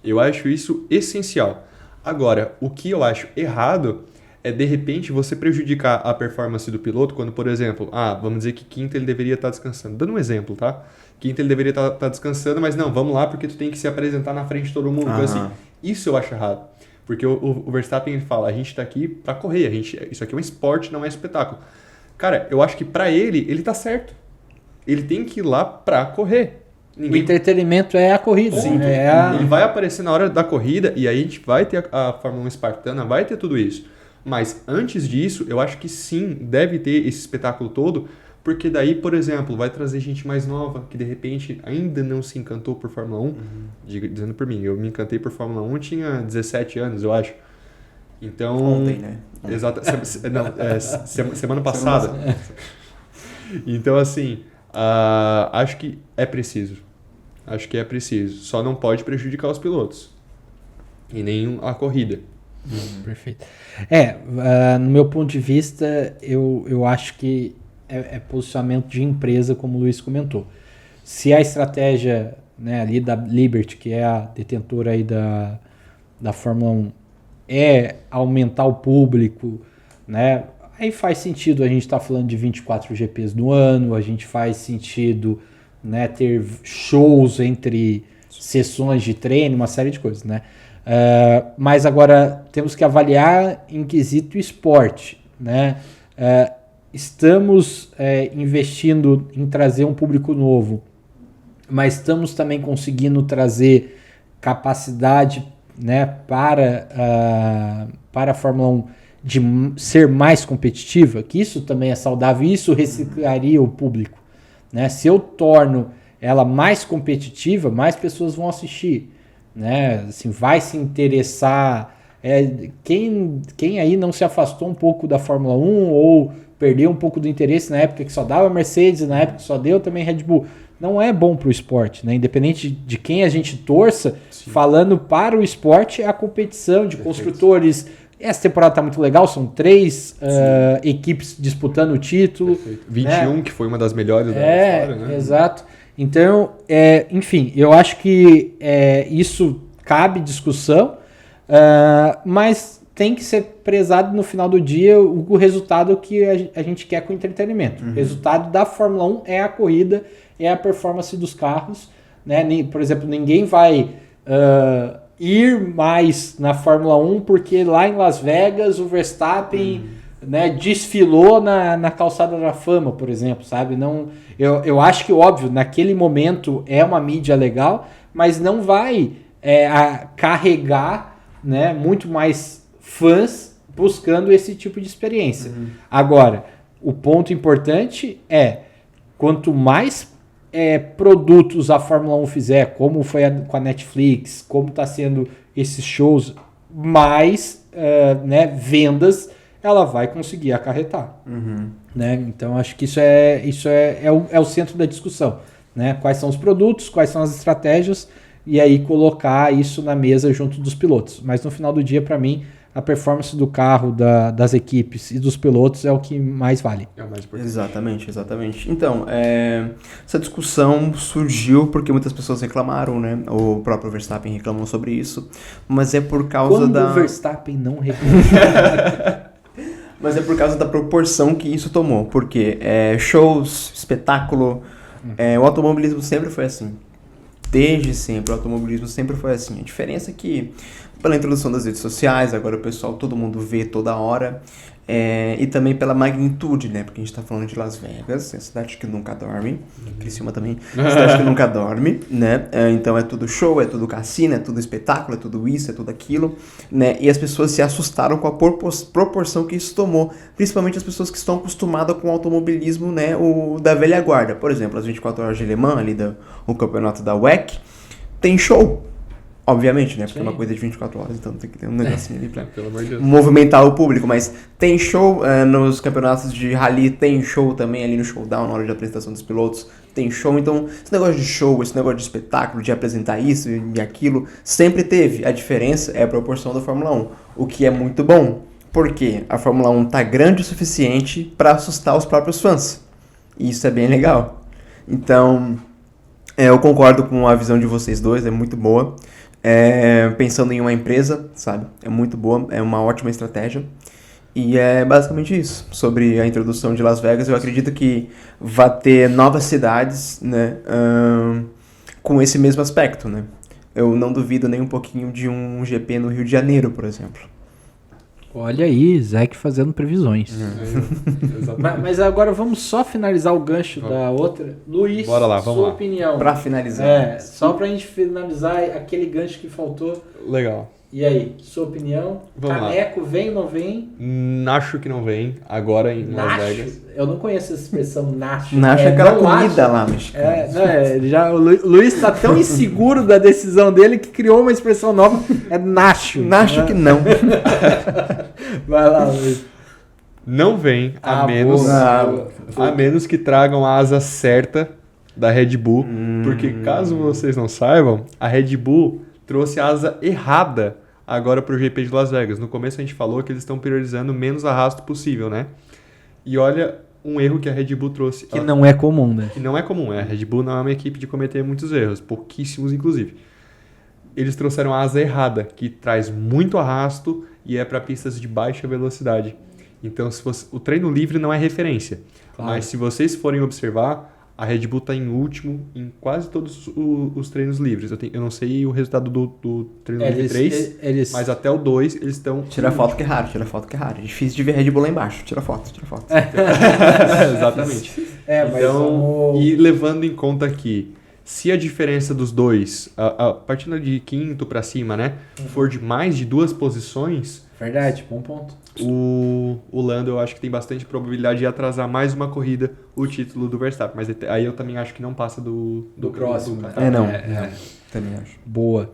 [SPEAKER 2] Eu acho isso essencial. Agora, o que eu acho errado é, de repente, você prejudicar a performance do piloto quando, por exemplo, vamos dizer que quinta ele deveria estar descansando. Dando um exemplo, tá? Quinta ele deveria estar descansando, mas não, vamos lá porque tu tem que se apresentar na frente de todo mundo. Então, assim, isso eu acho errado. Porque o Verstappen ele fala, a gente tá aqui pra correr, isso aqui é um esporte, não é espetáculo. Cara, eu acho que pra ele tá certo. Ele tem que ir lá pra correr.
[SPEAKER 3] O entretenimento é a corrida.
[SPEAKER 2] Sim, ele vai aparecer na hora da corrida e aí a gente vai ter a Fórmula 1 espartana, vai ter tudo isso. Mas antes disso, eu acho que sim, deve ter esse espetáculo todo, porque daí, por exemplo, vai trazer gente mais nova, que de repente ainda não se encantou por Fórmula 1. Dizendo por mim, eu me encantei por Fórmula 1, tinha 17 anos, eu acho. Então...
[SPEAKER 1] Ontem, né?
[SPEAKER 2] Exato. Semana passada. Então, assim, acho que é preciso. Só não pode prejudicar os pilotos. E nem a corrida.
[SPEAKER 3] Perfeito. No meu ponto de vista, eu acho que é posicionamento de empresa, como o Luiz comentou. Se a estratégia, né, ali da Liberty, que é a detentora aí da Fórmula 1, é aumentar o público, né, aí faz sentido a gente estar falando de 24 GPs no ano, a gente faz sentido, né, ter shows entre sessões de treino, uma série de coisas, né? Mas agora temos que avaliar em quesito esporte, né? Estamos investindo em trazer um público novo, mas estamos também conseguindo trazer capacidade, né, para a Fórmula 1 de ser mais competitiva, que isso também é saudável, isso reciclaria o público, né? Se eu torno ela mais competitiva, mais pessoas vão assistir, né? Assim, vai se interessar. Quem aí não se afastou um pouco da Fórmula 1 ou perdeu um pouco do interesse na época que só dava Mercedes, na época que só deu também Red Bull, não é bom para o esporte, né? Independente de quem a gente torça, sim, falando para o esporte, a competição de construtores. Essa temporada tá muito legal, são 3 equipes disputando o título.
[SPEAKER 2] Perfeito. 21, né? Que foi uma das melhores da história, né?
[SPEAKER 3] Exato. Então, enfim, eu acho que isso cabe discussão, mas tem que ser prezado no final do dia o resultado que a gente quer com o entretenimento. Uhum. O resultado da Fórmula 1 é a corrida, é a performance dos carros, né? Por exemplo, ninguém vai ir mais na Fórmula 1 porque lá em Las Vegas o Verstappen né, desfilou na calçada da fama, por exemplo, sabe? Não, eu acho que, óbvio, naquele momento é uma mídia legal, mas não vai carregar, né, muito mais fãs buscando esse tipo de experiência. Uhum. Agora, o ponto importante é, quanto mais produtos a Fórmula 1 fizer, como foi com a Netflix, como está sendo esses shows, mais né, vendas ela vai conseguir acarretar. Uhum. Né? Então, acho que isso é o centro da discussão. Né? Quais são os produtos, quais são as estratégias, e aí colocar isso na mesa junto dos pilotos. Mas no final do dia, para mim, a performance do carro, das equipes e dos pilotos é o que mais vale.
[SPEAKER 2] É o mais importante.
[SPEAKER 1] Exatamente. Então, essa discussão surgiu porque muitas pessoas reclamaram, né? O próprio Verstappen reclamou sobre isso, mas é por causa
[SPEAKER 3] Quando o Verstappen não reclamou.
[SPEAKER 1] Mas é por causa da proporção que isso tomou, porque shows, espetáculo, o automobilismo sempre foi assim. Desde sempre, o automobilismo sempre foi assim. A diferença é que, pela introdução das redes sociais, agora o pessoal, todo mundo vê toda hora, e também pela magnitude, né? Porque a gente tá falando de Las Vegas, é a cidade que nunca dorme, Criciúma também, cidade que nunca dorme, né? Então é tudo show, é tudo cassino, é tudo espetáculo, é tudo isso, é tudo aquilo, né? E as pessoas se assustaram com a proporção que isso tomou, principalmente as pessoas que estão acostumadas com o automobilismo, né? Da velha guarda. Por exemplo, as 24 horas de Le Mans, ali o campeonato da WEC, tem show. Obviamente, né? Porque é uma coisa de 24 horas, então tem que ter um negocinho ali pra movimentar o público. Mas tem show nos campeonatos de rally, tem show também ali no showdown, na hora de apresentação dos pilotos, tem show. Então, esse negócio de show, esse negócio de espetáculo, de apresentar isso e aquilo, sempre teve. A diferença é a proporção da Fórmula 1, o que é muito bom. Porque a Fórmula 1 tá grande o suficiente para assustar os próprios fãs. E isso é bem legal. Então, eu concordo com a visão de vocês dois, é muito boa. Pensando em uma empresa, sabe? É muito boa, é uma ótima estratégia. E é basicamente isso. Sobre a introdução de Las Vegas, eu acredito que vai ter novas cidades, né? Com esse mesmo aspecto, né? Eu não duvido nem um pouquinho de um GP no Rio de Janeiro, por exemplo.
[SPEAKER 3] Olha aí, Zeke fazendo previsões. Mas agora vamos só finalizar o gancho da outra. Luiz,
[SPEAKER 2] bora lá, vamos
[SPEAKER 3] sua
[SPEAKER 2] lá.
[SPEAKER 3] opinião.
[SPEAKER 1] Pra finalizar.
[SPEAKER 3] Só pra gente finalizar aquele gancho que faltou.
[SPEAKER 2] Legal.
[SPEAKER 3] E aí, sua opinião?
[SPEAKER 2] Vamos
[SPEAKER 3] Caneco, vem ou não vem?
[SPEAKER 2] Acho que não vem, agora em Las Vegas.
[SPEAKER 3] Eu não conheço essa expressão nacho.
[SPEAKER 1] Nacho é aquela comida lá mexicana.
[SPEAKER 3] O Luiz tá tão inseguro da decisão dele que criou uma expressão nova, é nacho.
[SPEAKER 1] Nacho que não.
[SPEAKER 3] Vai lá, Luiz.
[SPEAKER 2] Não vem, a menos que tragam a asa certa da Red Bull, porque caso vocês não saibam, a Red Bull trouxe a asa errada agora para o GP de Las Vegas. No começo a gente falou que eles estão priorizando menos arrasto possível, né? E olha um erro que a Red Bull trouxe.
[SPEAKER 3] Que não é comum, né?
[SPEAKER 2] Que não é comum. A Red Bull não é uma equipe de cometer muitos erros, pouquíssimos inclusive. Eles trouxeram a asa errada, que traz muito arrasto e é para pistas de baixa velocidade. Então o treino livre não é referência. Claro. Mas se vocês forem observar, a Red Bull está em último em quase todos os treinos livres. Eu não sei o resultado do treino livre 3, mas até o 2 eles estão...
[SPEAKER 1] Tira foto que é raro. É difícil de ver Red Bull lá embaixo. Tira foto.
[SPEAKER 2] Exatamente. Então, e levando em conta que Se a diferença dos dois, partindo de quinto para cima, né, for de mais de 2 posições,
[SPEAKER 3] Verdade, bom ponto.
[SPEAKER 2] o Lando eu acho que tem bastante probabilidade de atrasar mais uma corrida o título do Verstappen. Mas aí eu também acho que não passa do
[SPEAKER 3] próximo.
[SPEAKER 2] do
[SPEAKER 3] Né?
[SPEAKER 1] Não.
[SPEAKER 3] É.
[SPEAKER 1] Também acho.
[SPEAKER 3] Boa.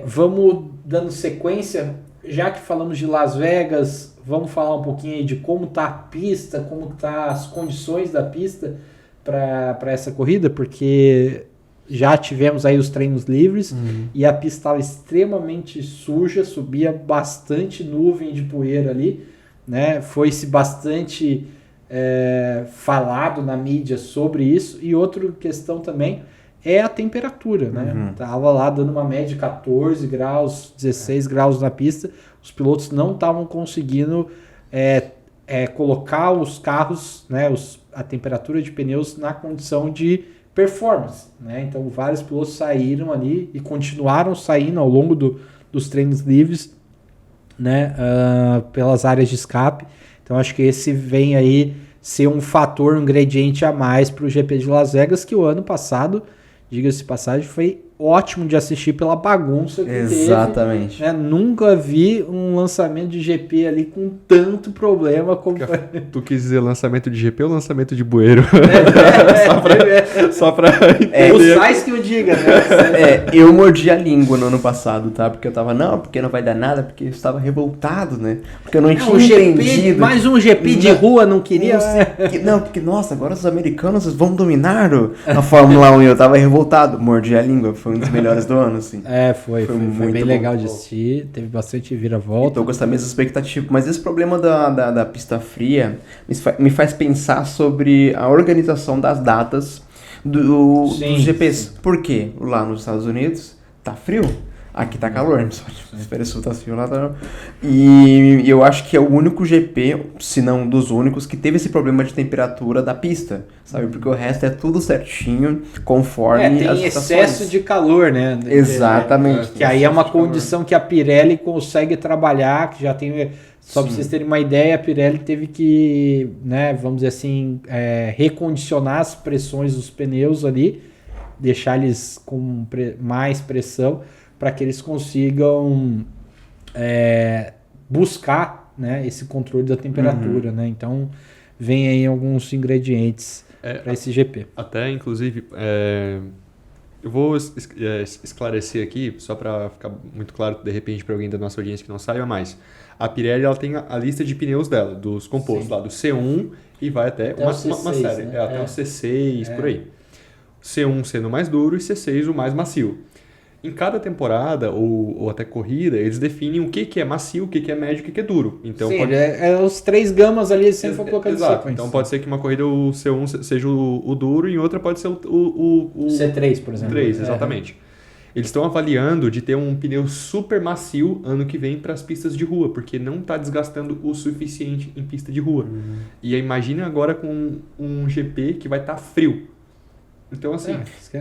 [SPEAKER 3] Vamos dando sequência. Já que falamos de Las Vegas, vamos falar um pouquinho aí de como tá a pista, como tá as condições da pista para essa corrida, porque já tivemos aí os treinos livres e a pista estava extremamente suja, subia bastante nuvem de poeira ali, né? Foi-se bastante falado na mídia sobre isso. E outra questão também é a temperatura, né? Tava lá dando uma média de 14 graus, 16 graus na pista. Os pilotos não estavam conseguindo colocar os carros, né, a temperatura de pneus na condição de performance, né? Então vários pilotos saíram ali e continuaram saindo ao longo dos treinos livres, né, pelas áreas de escape. Então acho que esse vem aí ser um fator, um ingrediente a mais para o GP de Las Vegas, que o ano passado, diga-se de passagem, foi ótimo de assistir pela bagunça que
[SPEAKER 1] Exatamente.
[SPEAKER 3] teve. Né? Nunca vi um lançamento de GP ali com tanto problema como foi.
[SPEAKER 2] Tu quis dizer lançamento de GP ou lançamento de bueiro? Só pra
[SPEAKER 3] o Sainz que eu diga, né?
[SPEAKER 1] Eu mordi a língua no ano passado, tá? Porque eu tava, porque não vai dar nada, porque eu estava revoltado, né? Porque eu não tinha entendido.
[SPEAKER 3] Mais um GP de rua, não queria?
[SPEAKER 1] Porque, nossa, agora os americanos vão dominar a Fórmula 1 e eu tava revoltado. Mordi a língua, foi um dos melhores do ano, assim.
[SPEAKER 3] Foi
[SPEAKER 1] muito
[SPEAKER 3] bem
[SPEAKER 1] bom.
[SPEAKER 3] legal de assistir, teve bastante vira-volta.
[SPEAKER 1] Tô com essa mesma expectativa, mas esse problema da pista fria me faz pensar sobre a organização das datas dos GPs. Por quê? Lá nos Estados Unidos tá frio, aqui tá calor, Hemisfério Sul tá frio, lá tá... E eu acho que é o único GP, se não um dos únicos, que teve esse problema de temperatura da pista, sabe? Porque o resto é tudo certinho, conforme
[SPEAKER 3] tem
[SPEAKER 1] as
[SPEAKER 3] excesso de calor, né?
[SPEAKER 1] Exatamente.
[SPEAKER 3] Que aí é uma condição que a Pirelli consegue trabalhar, que já tem... Só para vocês terem uma ideia, a Pirelli teve que, né, vamos dizer assim, recondicionar as pressões dos pneus ali, deixar eles com mais pressão, para que eles consigam buscar, né, esse controle da temperatura, né? Então vem aí alguns ingredientes para esse GP.
[SPEAKER 2] Até, inclusive, eu vou esclarecer aqui, só para ficar muito claro, de repente, para alguém da nossa audiência que não saiba mais. A Pirelli ela tem a lista de pneus dela, dos compostos lá, do C1 e vai até uma série, né? Até o C6, por aí. C1 sendo o mais duro e C6 o mais macio. Em cada temporada ou até corrida, eles definem o que é macio, o que é médio, o que é duro. Então,
[SPEAKER 3] os 3 gamas ali sempre vão colocando
[SPEAKER 2] exato. Então pode ser que uma corrida o C1 seja o duro e em outra pode ser o
[SPEAKER 3] C3, por exemplo.
[SPEAKER 2] 3, exatamente. Eles estão avaliando de ter um pneu super macio ano que vem para as pistas de rua, porque não está desgastando o suficiente em pista de rua. E imagina agora com um GP que vai estar frio. Então, assim...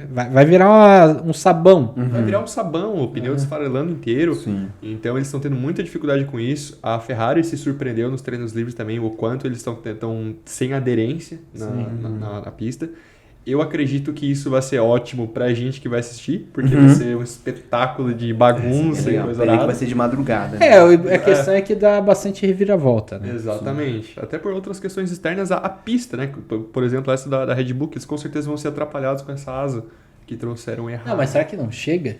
[SPEAKER 3] vai virar um sabão.
[SPEAKER 2] Vai virar um sabão, o pneu desfarelando inteiro.
[SPEAKER 1] Sim.
[SPEAKER 2] Então, eles estão tendo muita dificuldade com isso. A Ferrari se surpreendeu nos treinos livres também, o quanto eles estão sem aderência na pista. Eu acredito que isso vai ser ótimo pra gente que vai assistir, porque vai ser um espetáculo de bagunça e coisa
[SPEAKER 1] que
[SPEAKER 2] nada.
[SPEAKER 1] vai ser de madrugada.
[SPEAKER 3] A questão é que dá bastante reviravolta, né?
[SPEAKER 2] Exatamente. Até por outras questões externas à pista, né? Por exemplo, essa da Red Bull, que eles com certeza vão ser atrapalhados com essa asa que trouxeram errado.
[SPEAKER 3] Não, mas será que não chega?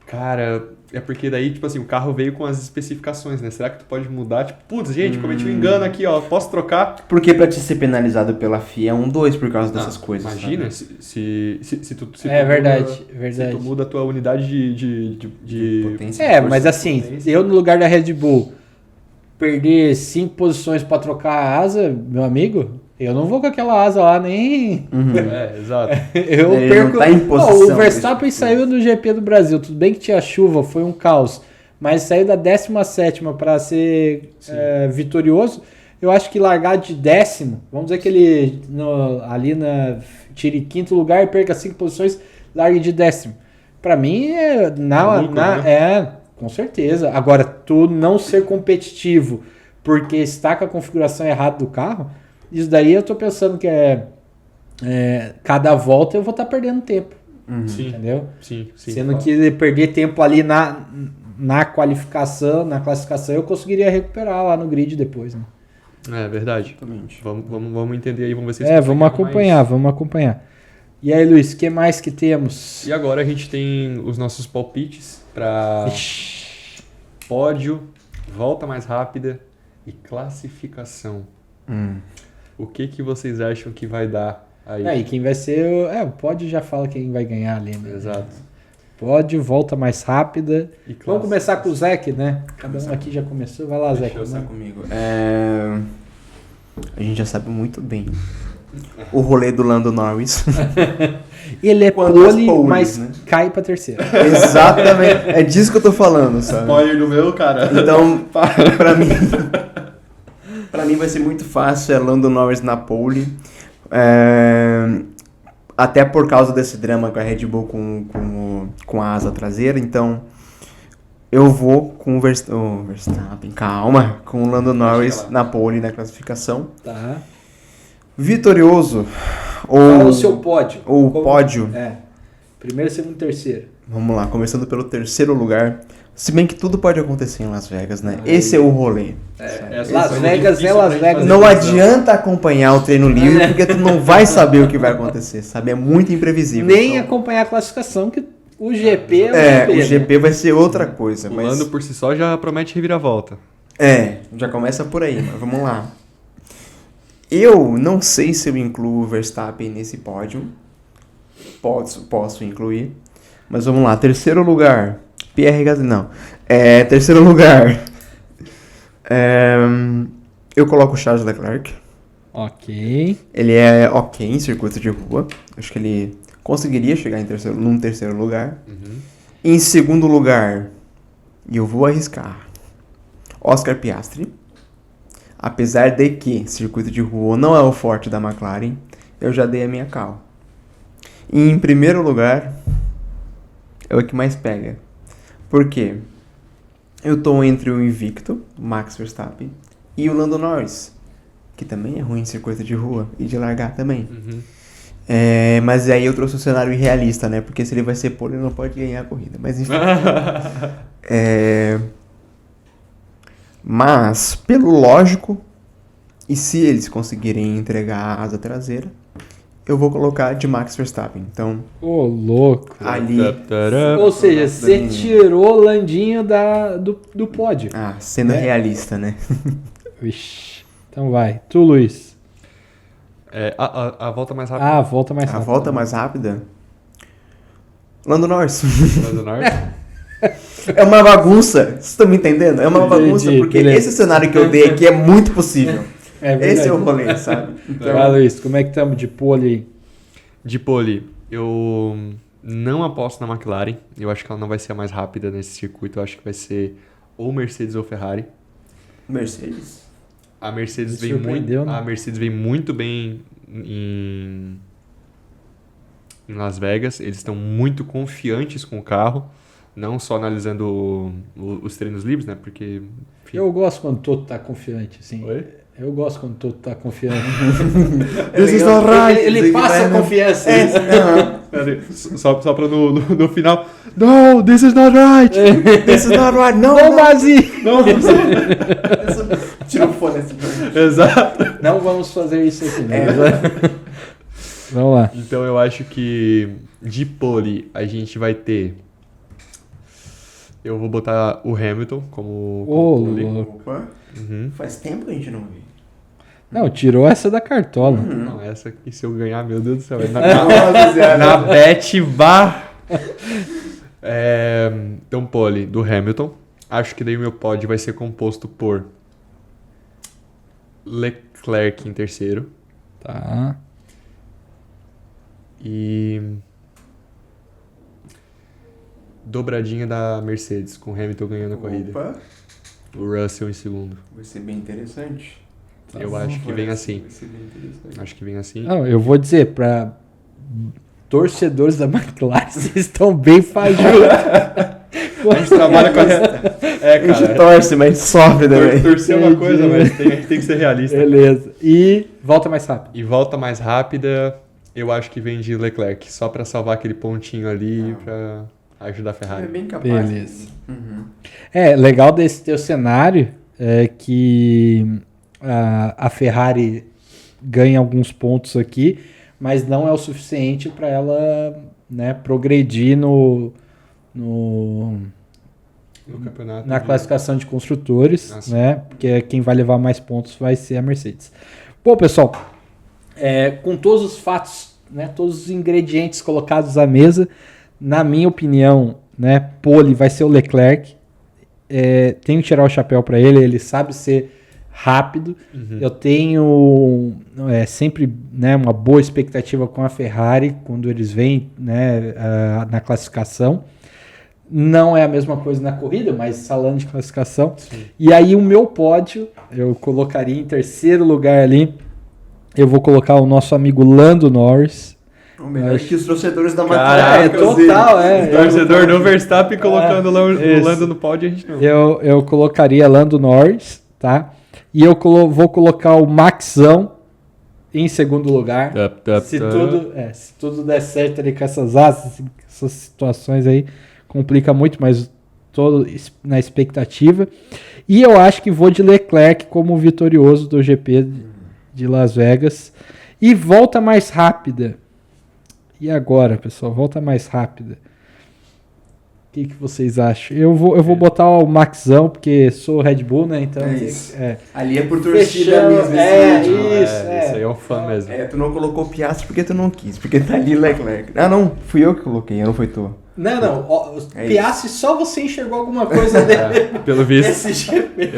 [SPEAKER 2] Cara, é porque daí, tipo assim, o carro veio com as especificações, né? Será que tu pode mudar? Tipo, putz, gente, cometi um engano aqui, ó, posso trocar?
[SPEAKER 1] Porque pra te ser penalizado pela FIA é 1-2 por causa dessas coisas.
[SPEAKER 2] Imagina,
[SPEAKER 1] sabe?
[SPEAKER 2] se tu
[SPEAKER 3] verdade.
[SPEAKER 2] Se tu muda a tua unidade de
[SPEAKER 1] potência.
[SPEAKER 3] Mas assim, eu no lugar da Red Bull perder 5 posições pra trocar a asa, meu amigo... Eu não vou com aquela asa lá nem...
[SPEAKER 2] Exato.
[SPEAKER 3] Eu
[SPEAKER 1] Ele
[SPEAKER 3] perco...
[SPEAKER 1] não tá em posição,
[SPEAKER 3] o Verstappen saiu do GP do Brasil. Tudo bem que tinha chuva, foi um caos. Mas saiu da 17ª para ser vitorioso. Eu acho que largar de 10º, vamos dizer que ele tire 5º lugar e perca 5 posições, largue de 10º. Para mim, com certeza. Agora, tu não ser competitivo porque está com a configuração errada do carro... Isso daí eu tô pensando que cada volta eu vou estar perdendo tempo.
[SPEAKER 2] Sim,
[SPEAKER 3] entendeu?
[SPEAKER 2] sim.
[SPEAKER 3] Se eu não quiser perder tempo ali na qualificação, na classificação, eu conseguiria recuperar lá no grid depois, né?
[SPEAKER 2] É verdade.
[SPEAKER 1] Exatamente.
[SPEAKER 2] Vamos entender aí, vamos ver se
[SPEAKER 3] Vamos acompanhar. E aí, Luiz, o que mais que temos?
[SPEAKER 2] E agora a gente tem os nossos palpites para pódio, volta mais rápida e classificação. O que vocês acham que vai dar aí?
[SPEAKER 3] E quem vai ser... o pódio já fala quem vai ganhar ali, né?
[SPEAKER 2] Exato.
[SPEAKER 3] Pódio, volta mais rápida.
[SPEAKER 2] E
[SPEAKER 3] Vamos começar com o Zeke, né? Cada um aqui já começou. Vai lá, Zeke.
[SPEAKER 1] Deixa eu comigo. A gente já sabe muito bem o rolê do Lando Norris.
[SPEAKER 3] Ele é
[SPEAKER 1] Quando as
[SPEAKER 3] pole,
[SPEAKER 1] poles,
[SPEAKER 3] mas
[SPEAKER 1] né?
[SPEAKER 3] cai pra terceira.
[SPEAKER 1] Exatamente. É disso que eu tô falando, sabe?
[SPEAKER 2] Spoiler do meu, cara.
[SPEAKER 1] Então, pra mim vai ser muito fácil, é Lando Norris na pole. Até por causa desse drama com a Red Bull com a asa traseira, então eu vou com o Verstappen, calma, com o Lando Norris na pole na classificação.
[SPEAKER 3] Tá.
[SPEAKER 1] Vitorioso,
[SPEAKER 3] Fala o seu pódio.
[SPEAKER 1] Pódio.
[SPEAKER 3] Primeiro, segundo, terceiro.
[SPEAKER 1] Vamos lá, começando pelo terceiro lugar. Se bem que tudo pode acontecer em Las Vegas, né? Esse é o rolê.
[SPEAKER 3] Las Vegas é Las Vegas.
[SPEAKER 1] Não adianta acompanhar o treino livre, porque tu não vai saber o que vai acontecer, sabe? É muito imprevisível.
[SPEAKER 3] Nem acompanhar a classificação, que o GP
[SPEAKER 1] o GP vai ser outra coisa.
[SPEAKER 2] O Lando por si só já promete reviravolta.
[SPEAKER 1] Já começa por aí, mas vamos lá. Eu não sei se eu incluo o Verstappen nesse pódio. Posso incluir. Mas vamos lá, terceiro lugar. Pierre Gasly, não. Terceiro lugar. Eu coloco o Charles Leclerc.
[SPEAKER 3] Ok.
[SPEAKER 1] Ele é ok em circuito de rua. Acho que ele conseguiria chegar num terceiro lugar. Em segundo lugar, eu vou arriscar Oscar Piastri. Apesar de que circuito de rua não é o forte da McLaren, eu já dei a minha cal. E em primeiro lugar, é o que mais pega. Por quê? Eu tô entre o invicto, Max Verstappen, e o Lando Norris, que também é ruim em circuito de rua e de largar também. Mas aí eu trouxe um cenário irrealista, né? Porque se ele vai ser pole, ele não pode ganhar a corrida. Mas enfim. Mas, pelo lógico, e se eles conseguirem entregar a asa traseira, eu vou colocar de Max Verstappen. Então,
[SPEAKER 3] Ô, louco.
[SPEAKER 1] ali...
[SPEAKER 3] Ou seja, você tirou o Landinho do pódio.
[SPEAKER 1] Sendo realista, né?
[SPEAKER 3] Vixe. Então vai. Tu, Luiz.
[SPEAKER 2] A volta mais rápida.
[SPEAKER 3] A volta mais rápida.
[SPEAKER 1] A volta mais rápida? Lando Norris.
[SPEAKER 2] Lando Norris?
[SPEAKER 1] É uma bagunça. Vocês estão me entendendo? É uma bagunça, porque esse cenário que eu dei aqui é muito possível. Esse é o rolê, sabe?
[SPEAKER 3] Então, Luiz, como é que estamos de pole aí?
[SPEAKER 2] De pole, eu não aposto na McLaren. Eu acho que ela não vai ser a mais rápida nesse circuito. Eu acho que vai ser ou Mercedes ou Ferrari.
[SPEAKER 1] Mercedes?
[SPEAKER 2] A Mercedes
[SPEAKER 3] Me surpreendeu, né?
[SPEAKER 2] A Mercedes vem muito bem em Las Vegas. Eles estão muito confiantes com o carro. Não só analisando os treinos livres, né? Porque... Enfim.
[SPEAKER 3] Eu gosto quando o Toto tá confiante, assim.
[SPEAKER 2] Oi?
[SPEAKER 3] Eu gosto quando o Toto tá confiante.
[SPEAKER 1] This is not right.
[SPEAKER 3] Ele passa confiança.
[SPEAKER 2] Só pra no final... No, this is not right!
[SPEAKER 1] This is not right. Não,
[SPEAKER 3] Bazi!
[SPEAKER 2] Não,
[SPEAKER 1] Tira o fone assim.
[SPEAKER 2] Exato.
[SPEAKER 3] Não vamos fazer isso aqui. Vamos lá.
[SPEAKER 2] Então eu acho que de pole a gente vai ter... Eu vou botar o Hamilton como pole.
[SPEAKER 1] Opa. Faz tempo que a gente não vê.
[SPEAKER 3] Não, tirou essa da cartola.
[SPEAKER 2] Não, essa aqui, se eu ganhar, meu Deus do céu. Na bet, vá! Então, pole do Hamilton. Acho que daí o meu pódio vai ser composto por Leclerc em terceiro.
[SPEAKER 3] Tá.
[SPEAKER 2] E... dobradinha da Mercedes, com o Hamilton ganhando a corrida. O Russell em segundo.
[SPEAKER 1] Vai ser bem interessante.
[SPEAKER 2] Eu acho que vem assim.
[SPEAKER 1] Vai ser bem interessante.
[SPEAKER 2] Acho que vem assim.
[SPEAKER 3] Não, eu vou dizer, para torcedores da McLaren, vocês estão bem fajutos.
[SPEAKER 2] A gente trabalha com a...
[SPEAKER 1] A gente torce, mas sofre também.
[SPEAKER 2] Torcer é uma coisa, mas tem que ser realista.
[SPEAKER 3] Beleza. E volta mais rápido.
[SPEAKER 2] E volta mais rápida, Eu acho que vem de Leclerc, só para salvar aquele pontinho ali, para ajudar a Ferrari.
[SPEAKER 1] É bem capaz.
[SPEAKER 3] Beleza. Legal desse teu cenário é que a Ferrari ganha alguns pontos aqui, mas não é o suficiente para ela, né, progredir no
[SPEAKER 2] campeonato.
[SPEAKER 3] na classificação de construtores, né? Porque quem vai levar mais pontos vai ser a Mercedes. Bom, pessoal, com todos os fatos, né, todos os ingredientes colocados à mesa, na minha opinião, né, pole vai ser o Leclerc. Tenho que tirar o chapéu para ele, ele sabe ser rápido. Eu tenho sempre, né, uma boa expectativa com a Ferrari quando eles vêm, né, na classificação. Não é a mesma coisa na corrida, mas falando de classificação.
[SPEAKER 2] Sim.
[SPEAKER 3] E aí o meu pódio, eu colocaria em terceiro lugar ali, eu vou colocar o nosso amigo Lando Norris.
[SPEAKER 1] O melhor que os torcedores da
[SPEAKER 2] Caraca,
[SPEAKER 1] McLaren.
[SPEAKER 3] Total,
[SPEAKER 2] Torcedor do Verstappen colocando o Lando no pódio, a gente não.
[SPEAKER 3] Eu colocaria Lando Norris, tá? E eu vou colocar o Maxão em segundo lugar. Se tudo der certo ali com essas situações aí, complica muito, mas tô na expectativa. E eu acho que vou de Leclerc como vitorioso do GP de Las Vegas. E volta mais rápida. E agora, pessoal? Volta mais rápida. O que vocês acham? Eu vou botar o Maxão, porque sou Red Bull, né? Então,
[SPEAKER 1] ali é por torcida mesmo.
[SPEAKER 2] Isso aí é um fã mesmo.
[SPEAKER 1] Tu não colocou Piastri porque tu não quis, porque tá ali Leclerc. Ah, não, fui eu que coloquei, não foi tu.
[SPEAKER 3] Não. Piastri, só você enxergou alguma coisa dele.
[SPEAKER 2] Pelo visto.
[SPEAKER 3] Nesse GP.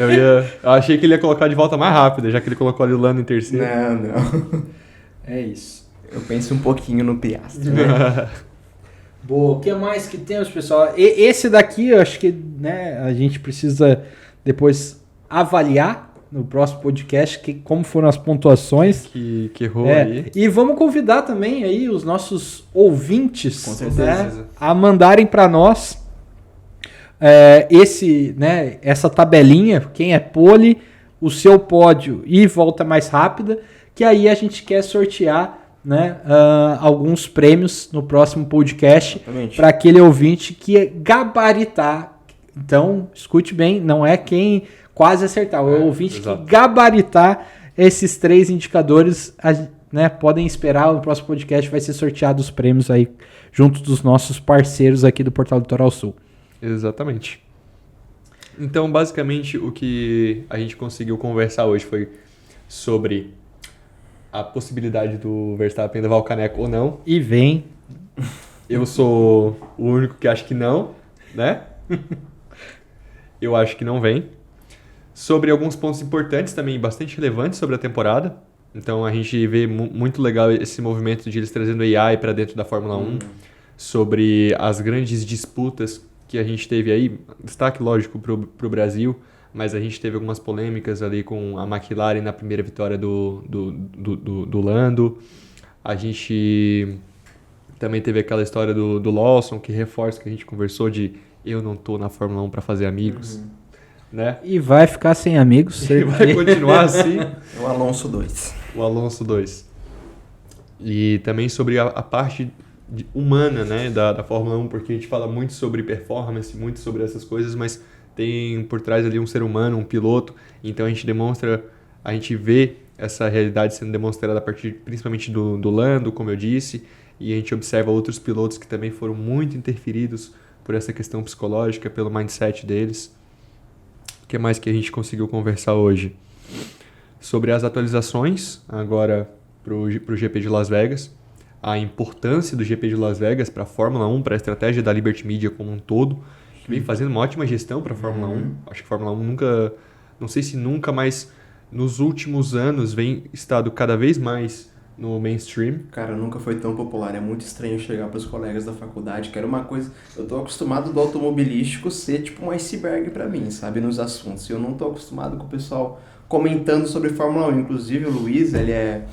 [SPEAKER 2] Eu achei que ele ia colocar de volta mais rápida, já que ele colocou ali o Lando em terceiro.
[SPEAKER 1] Não.
[SPEAKER 3] É isso.
[SPEAKER 1] Eu penso um pouquinho no Piastri, né?
[SPEAKER 3] Boa, o que mais que temos, pessoal? Esse daqui, eu acho que, né, a gente precisa depois avaliar no próximo podcast como foram as pontuações.
[SPEAKER 2] Que errou aí.
[SPEAKER 3] E vamos convidar também aí os nossos ouvintes,
[SPEAKER 1] com certeza,
[SPEAKER 3] a mandarem para nós essa tabelinha, quem é pole, o seu pódio e volta mais rápida, que aí a gente quer sortear, né, alguns prêmios no próximo podcast para aquele ouvinte que gabaritar. Então, escute bem, não é quem quase acertar, é o ouvinte que gabaritar esses 3 indicadores, né, podem esperar, no próximo podcast vai ser sorteado os prêmios aí junto dos nossos parceiros aqui do Portal Litoral Sul.
[SPEAKER 2] Exatamente. Então, basicamente, o que a gente conseguiu conversar hoje foi sobre a possibilidade do Verstappen levar o caneco ou não.
[SPEAKER 3] E vem.
[SPEAKER 2] Eu sou o único que acha que não, né? Eu acho que não vem. Sobre alguns pontos importantes também, bastante relevantes sobre a temporada. Então a gente vê muito legal esse movimento de eles trazendo AI para dentro da Fórmula 1. Sobre as grandes disputas que a gente teve aí. Destaque, lógico, para o Brasil. Mas a gente teve algumas polêmicas ali com a McLaren na primeira vitória do Lando. A gente também teve aquela história do Lawson, que reforça o que a gente conversou de eu não tô na Fórmula 1 para fazer amigos. Né?
[SPEAKER 3] E vai ficar sem amigos.
[SPEAKER 2] E vai continuar assim.
[SPEAKER 1] O Alonso 2.
[SPEAKER 2] O Alonso 2. E também sobre a parte humana, né, da Fórmula 1, porque a gente fala muito sobre performance, muito sobre essas coisas, mas tem por trás ali um ser humano, um piloto, então a gente vê essa realidade sendo demonstrada a partir principalmente do Lando, como eu disse, e a gente observa outros pilotos que também foram muito interferidos por essa questão psicológica, pelo mindset deles. O que mais que a gente conseguiu conversar hoje? Sobre as atualizações, agora para o GP de Las Vegas, a importância do GP de Las Vegas para a Fórmula 1, para a estratégia da Liberty Media como um todo, vem fazendo uma ótima gestão para a Fórmula 1. Acho que a Fórmula 1 não sei se nunca, mas nos últimos anos vem estado cada vez mais no mainstream.
[SPEAKER 1] Cara, nunca foi tão popular. É muito estranho chegar para os colegas da faculdade, que era uma coisa... Eu tô acostumado do automobilístico ser tipo um iceberg para mim, sabe, nos assuntos. Eu não tô acostumado com o pessoal comentando sobre Fórmula 1. Inclusive o Luiz, ele é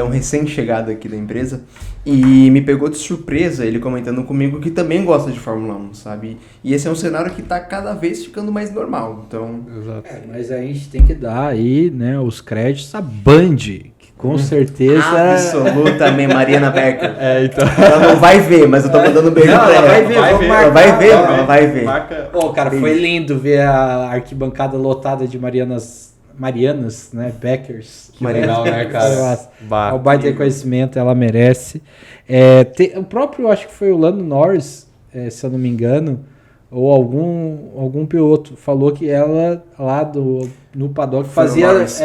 [SPEAKER 1] um recém-chegado aqui da empresa e me pegou de surpresa ele comentando comigo que também gosta de Fórmula 1, sabe? E esse é um cenário que tá cada vez ficando mais normal, então...
[SPEAKER 2] Exato.
[SPEAKER 3] Mas a gente tem que dar aí, né, os créditos à Band, que com certeza...
[SPEAKER 1] Absolutamente, Mariana Becker.
[SPEAKER 2] Então...
[SPEAKER 1] Ela não vai ver, mas eu tô mandando um beijo
[SPEAKER 3] Não,
[SPEAKER 1] pra
[SPEAKER 3] ela
[SPEAKER 1] ela.
[SPEAKER 3] vai ver, vamos marcar.
[SPEAKER 1] Ela vai ver.
[SPEAKER 2] Marca...
[SPEAKER 3] Cara, foi lindo ver a arquibancada lotada de Marianas, né? Beckers.
[SPEAKER 2] Que legal, né, cara?
[SPEAKER 3] O baita reconhecimento, ela merece. O próprio, acho que foi o Lando Norris, se eu não me engano, ou algum piloto, falou que ela lá no paddock fazia
[SPEAKER 1] as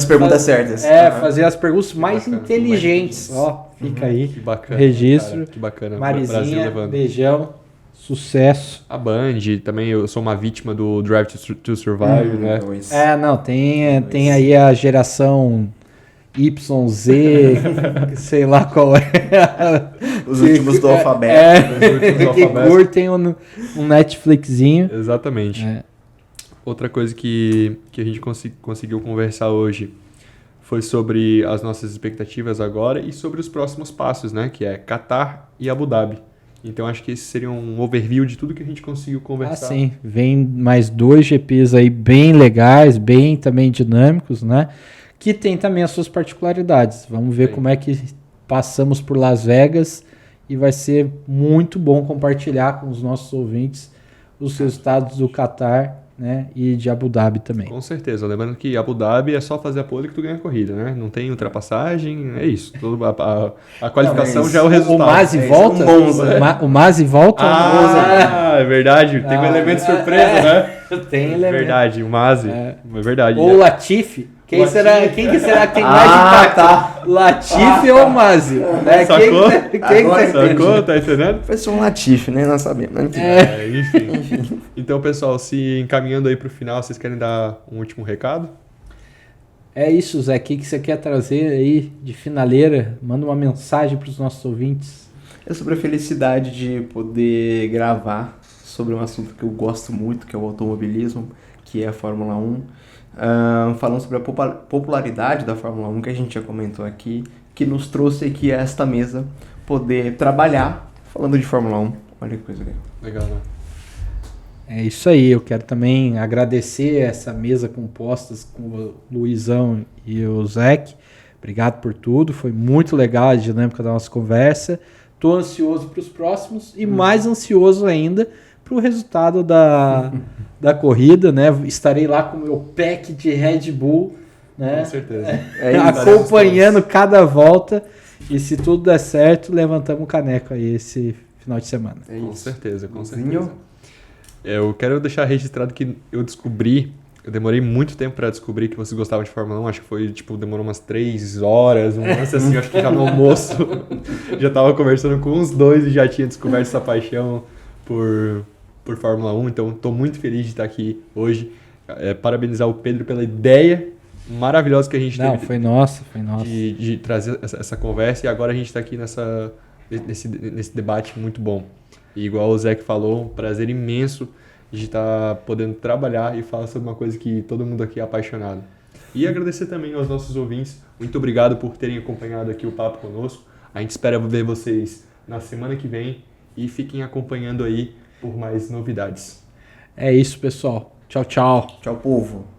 [SPEAKER 1] perguntas certas.
[SPEAKER 3] Fazia as perguntas mais inteligentes. Fica aí.
[SPEAKER 2] Que bacana.
[SPEAKER 3] Registro.
[SPEAKER 2] Cara, que bacana.
[SPEAKER 3] Marizinha, beijão. Sucesso.
[SPEAKER 2] A Band, também eu sou uma vítima do Drive to Survive, né?
[SPEAKER 3] Tem aí a geração Y, Z, sei lá qual é.
[SPEAKER 1] Os últimos do alfabeto.
[SPEAKER 3] Que curtem um Netflixinho.
[SPEAKER 2] Exatamente. Outra coisa que a gente conseguiu conversar hoje foi sobre as nossas expectativas agora e sobre os próximos passos, né? Que é Qatar e Abu Dhabi. Então acho que esse seria um overview de tudo que a gente conseguiu conversar.
[SPEAKER 3] Sim. Vem mais 2 GPs aí bem legais, bem também dinâmicos, né? Que tem também as suas particularidades. Vamos ver como é que passamos por Las Vegas e vai ser muito bom compartilhar com os nossos ouvintes os resultados do Qatar, né, e de Abu Dhabi também.
[SPEAKER 2] Com certeza. Lembrando que Abu Dhabi é só fazer a pole que tu ganha a corrida, né? Não tem ultrapassagem, é isso. A qualificação já é o resultado.
[SPEAKER 3] O Masi volta? O Masi volta?
[SPEAKER 2] É verdade. Tem um elemento surpresa, né?
[SPEAKER 3] Tem elemento.
[SPEAKER 2] Verdade, o Masi. É verdade.
[SPEAKER 3] Ou o Latifi. Quem que será que tem mais impacto? Latifi ou Masi?
[SPEAKER 2] Sacou?
[SPEAKER 3] Sacou?
[SPEAKER 2] Tá entendendo?
[SPEAKER 1] Foi só um Latifi, né? Nós sabemos.
[SPEAKER 2] Enfim. Então, pessoal, se encaminhando aí pro final, vocês querem dar um último recado?
[SPEAKER 3] É isso, Zé. O que você quer trazer aí de finaleira? Manda uma mensagem para os nossos ouvintes.
[SPEAKER 1] É sobre a felicidade de poder gravar sobre um assunto que eu gosto muito, que é o automobilismo, que é a Fórmula 1. Falando sobre a popularidade da Fórmula 1, que a gente já comentou aqui, que nos trouxe aqui a esta mesa poder trabalhar falando de Fórmula 1. Olha que coisa legal.
[SPEAKER 2] Legal, né?
[SPEAKER 3] É isso aí, eu quero também agradecer essa mesa composta com o Luizão e o Zeke. Obrigado por tudo, foi muito legal a dinâmica da nossa conversa. Estou ansioso para os próximos e mais ansioso ainda para o resultado da corrida, né? Estarei lá com o meu pack de Red Bull, né?
[SPEAKER 2] Com certeza.
[SPEAKER 3] Acompanhando cada volta. E se tudo der certo, levantamos o caneco aí esse final de semana.
[SPEAKER 2] Com certeza. Eu quero deixar registrado que eu demorei muito tempo para descobrir que vocês gostavam de Fórmula 1, acho que foi, demorou umas 3 horas, um lance assim, acho que já no almoço, já tava conversando com uns 2 e já tinha descoberto essa paixão por Fórmula 1, então estou muito feliz de estar aqui hoje, parabenizar o Pedro pela ideia maravilhosa que a gente teve.
[SPEAKER 3] Foi nossa.
[SPEAKER 2] De trazer essa conversa, e agora a gente está aqui nesse debate muito bom. E igual o Zé que falou, um prazer imenso de estar podendo trabalhar e falar sobre uma coisa que todo mundo aqui é apaixonado. E agradecer também aos nossos ouvintes. Muito obrigado por terem acompanhado aqui o papo conosco. A gente espera ver vocês na semana que vem e fiquem acompanhando aí por mais novidades.
[SPEAKER 3] É isso, pessoal. Tchau, tchau.
[SPEAKER 1] Tchau, povo.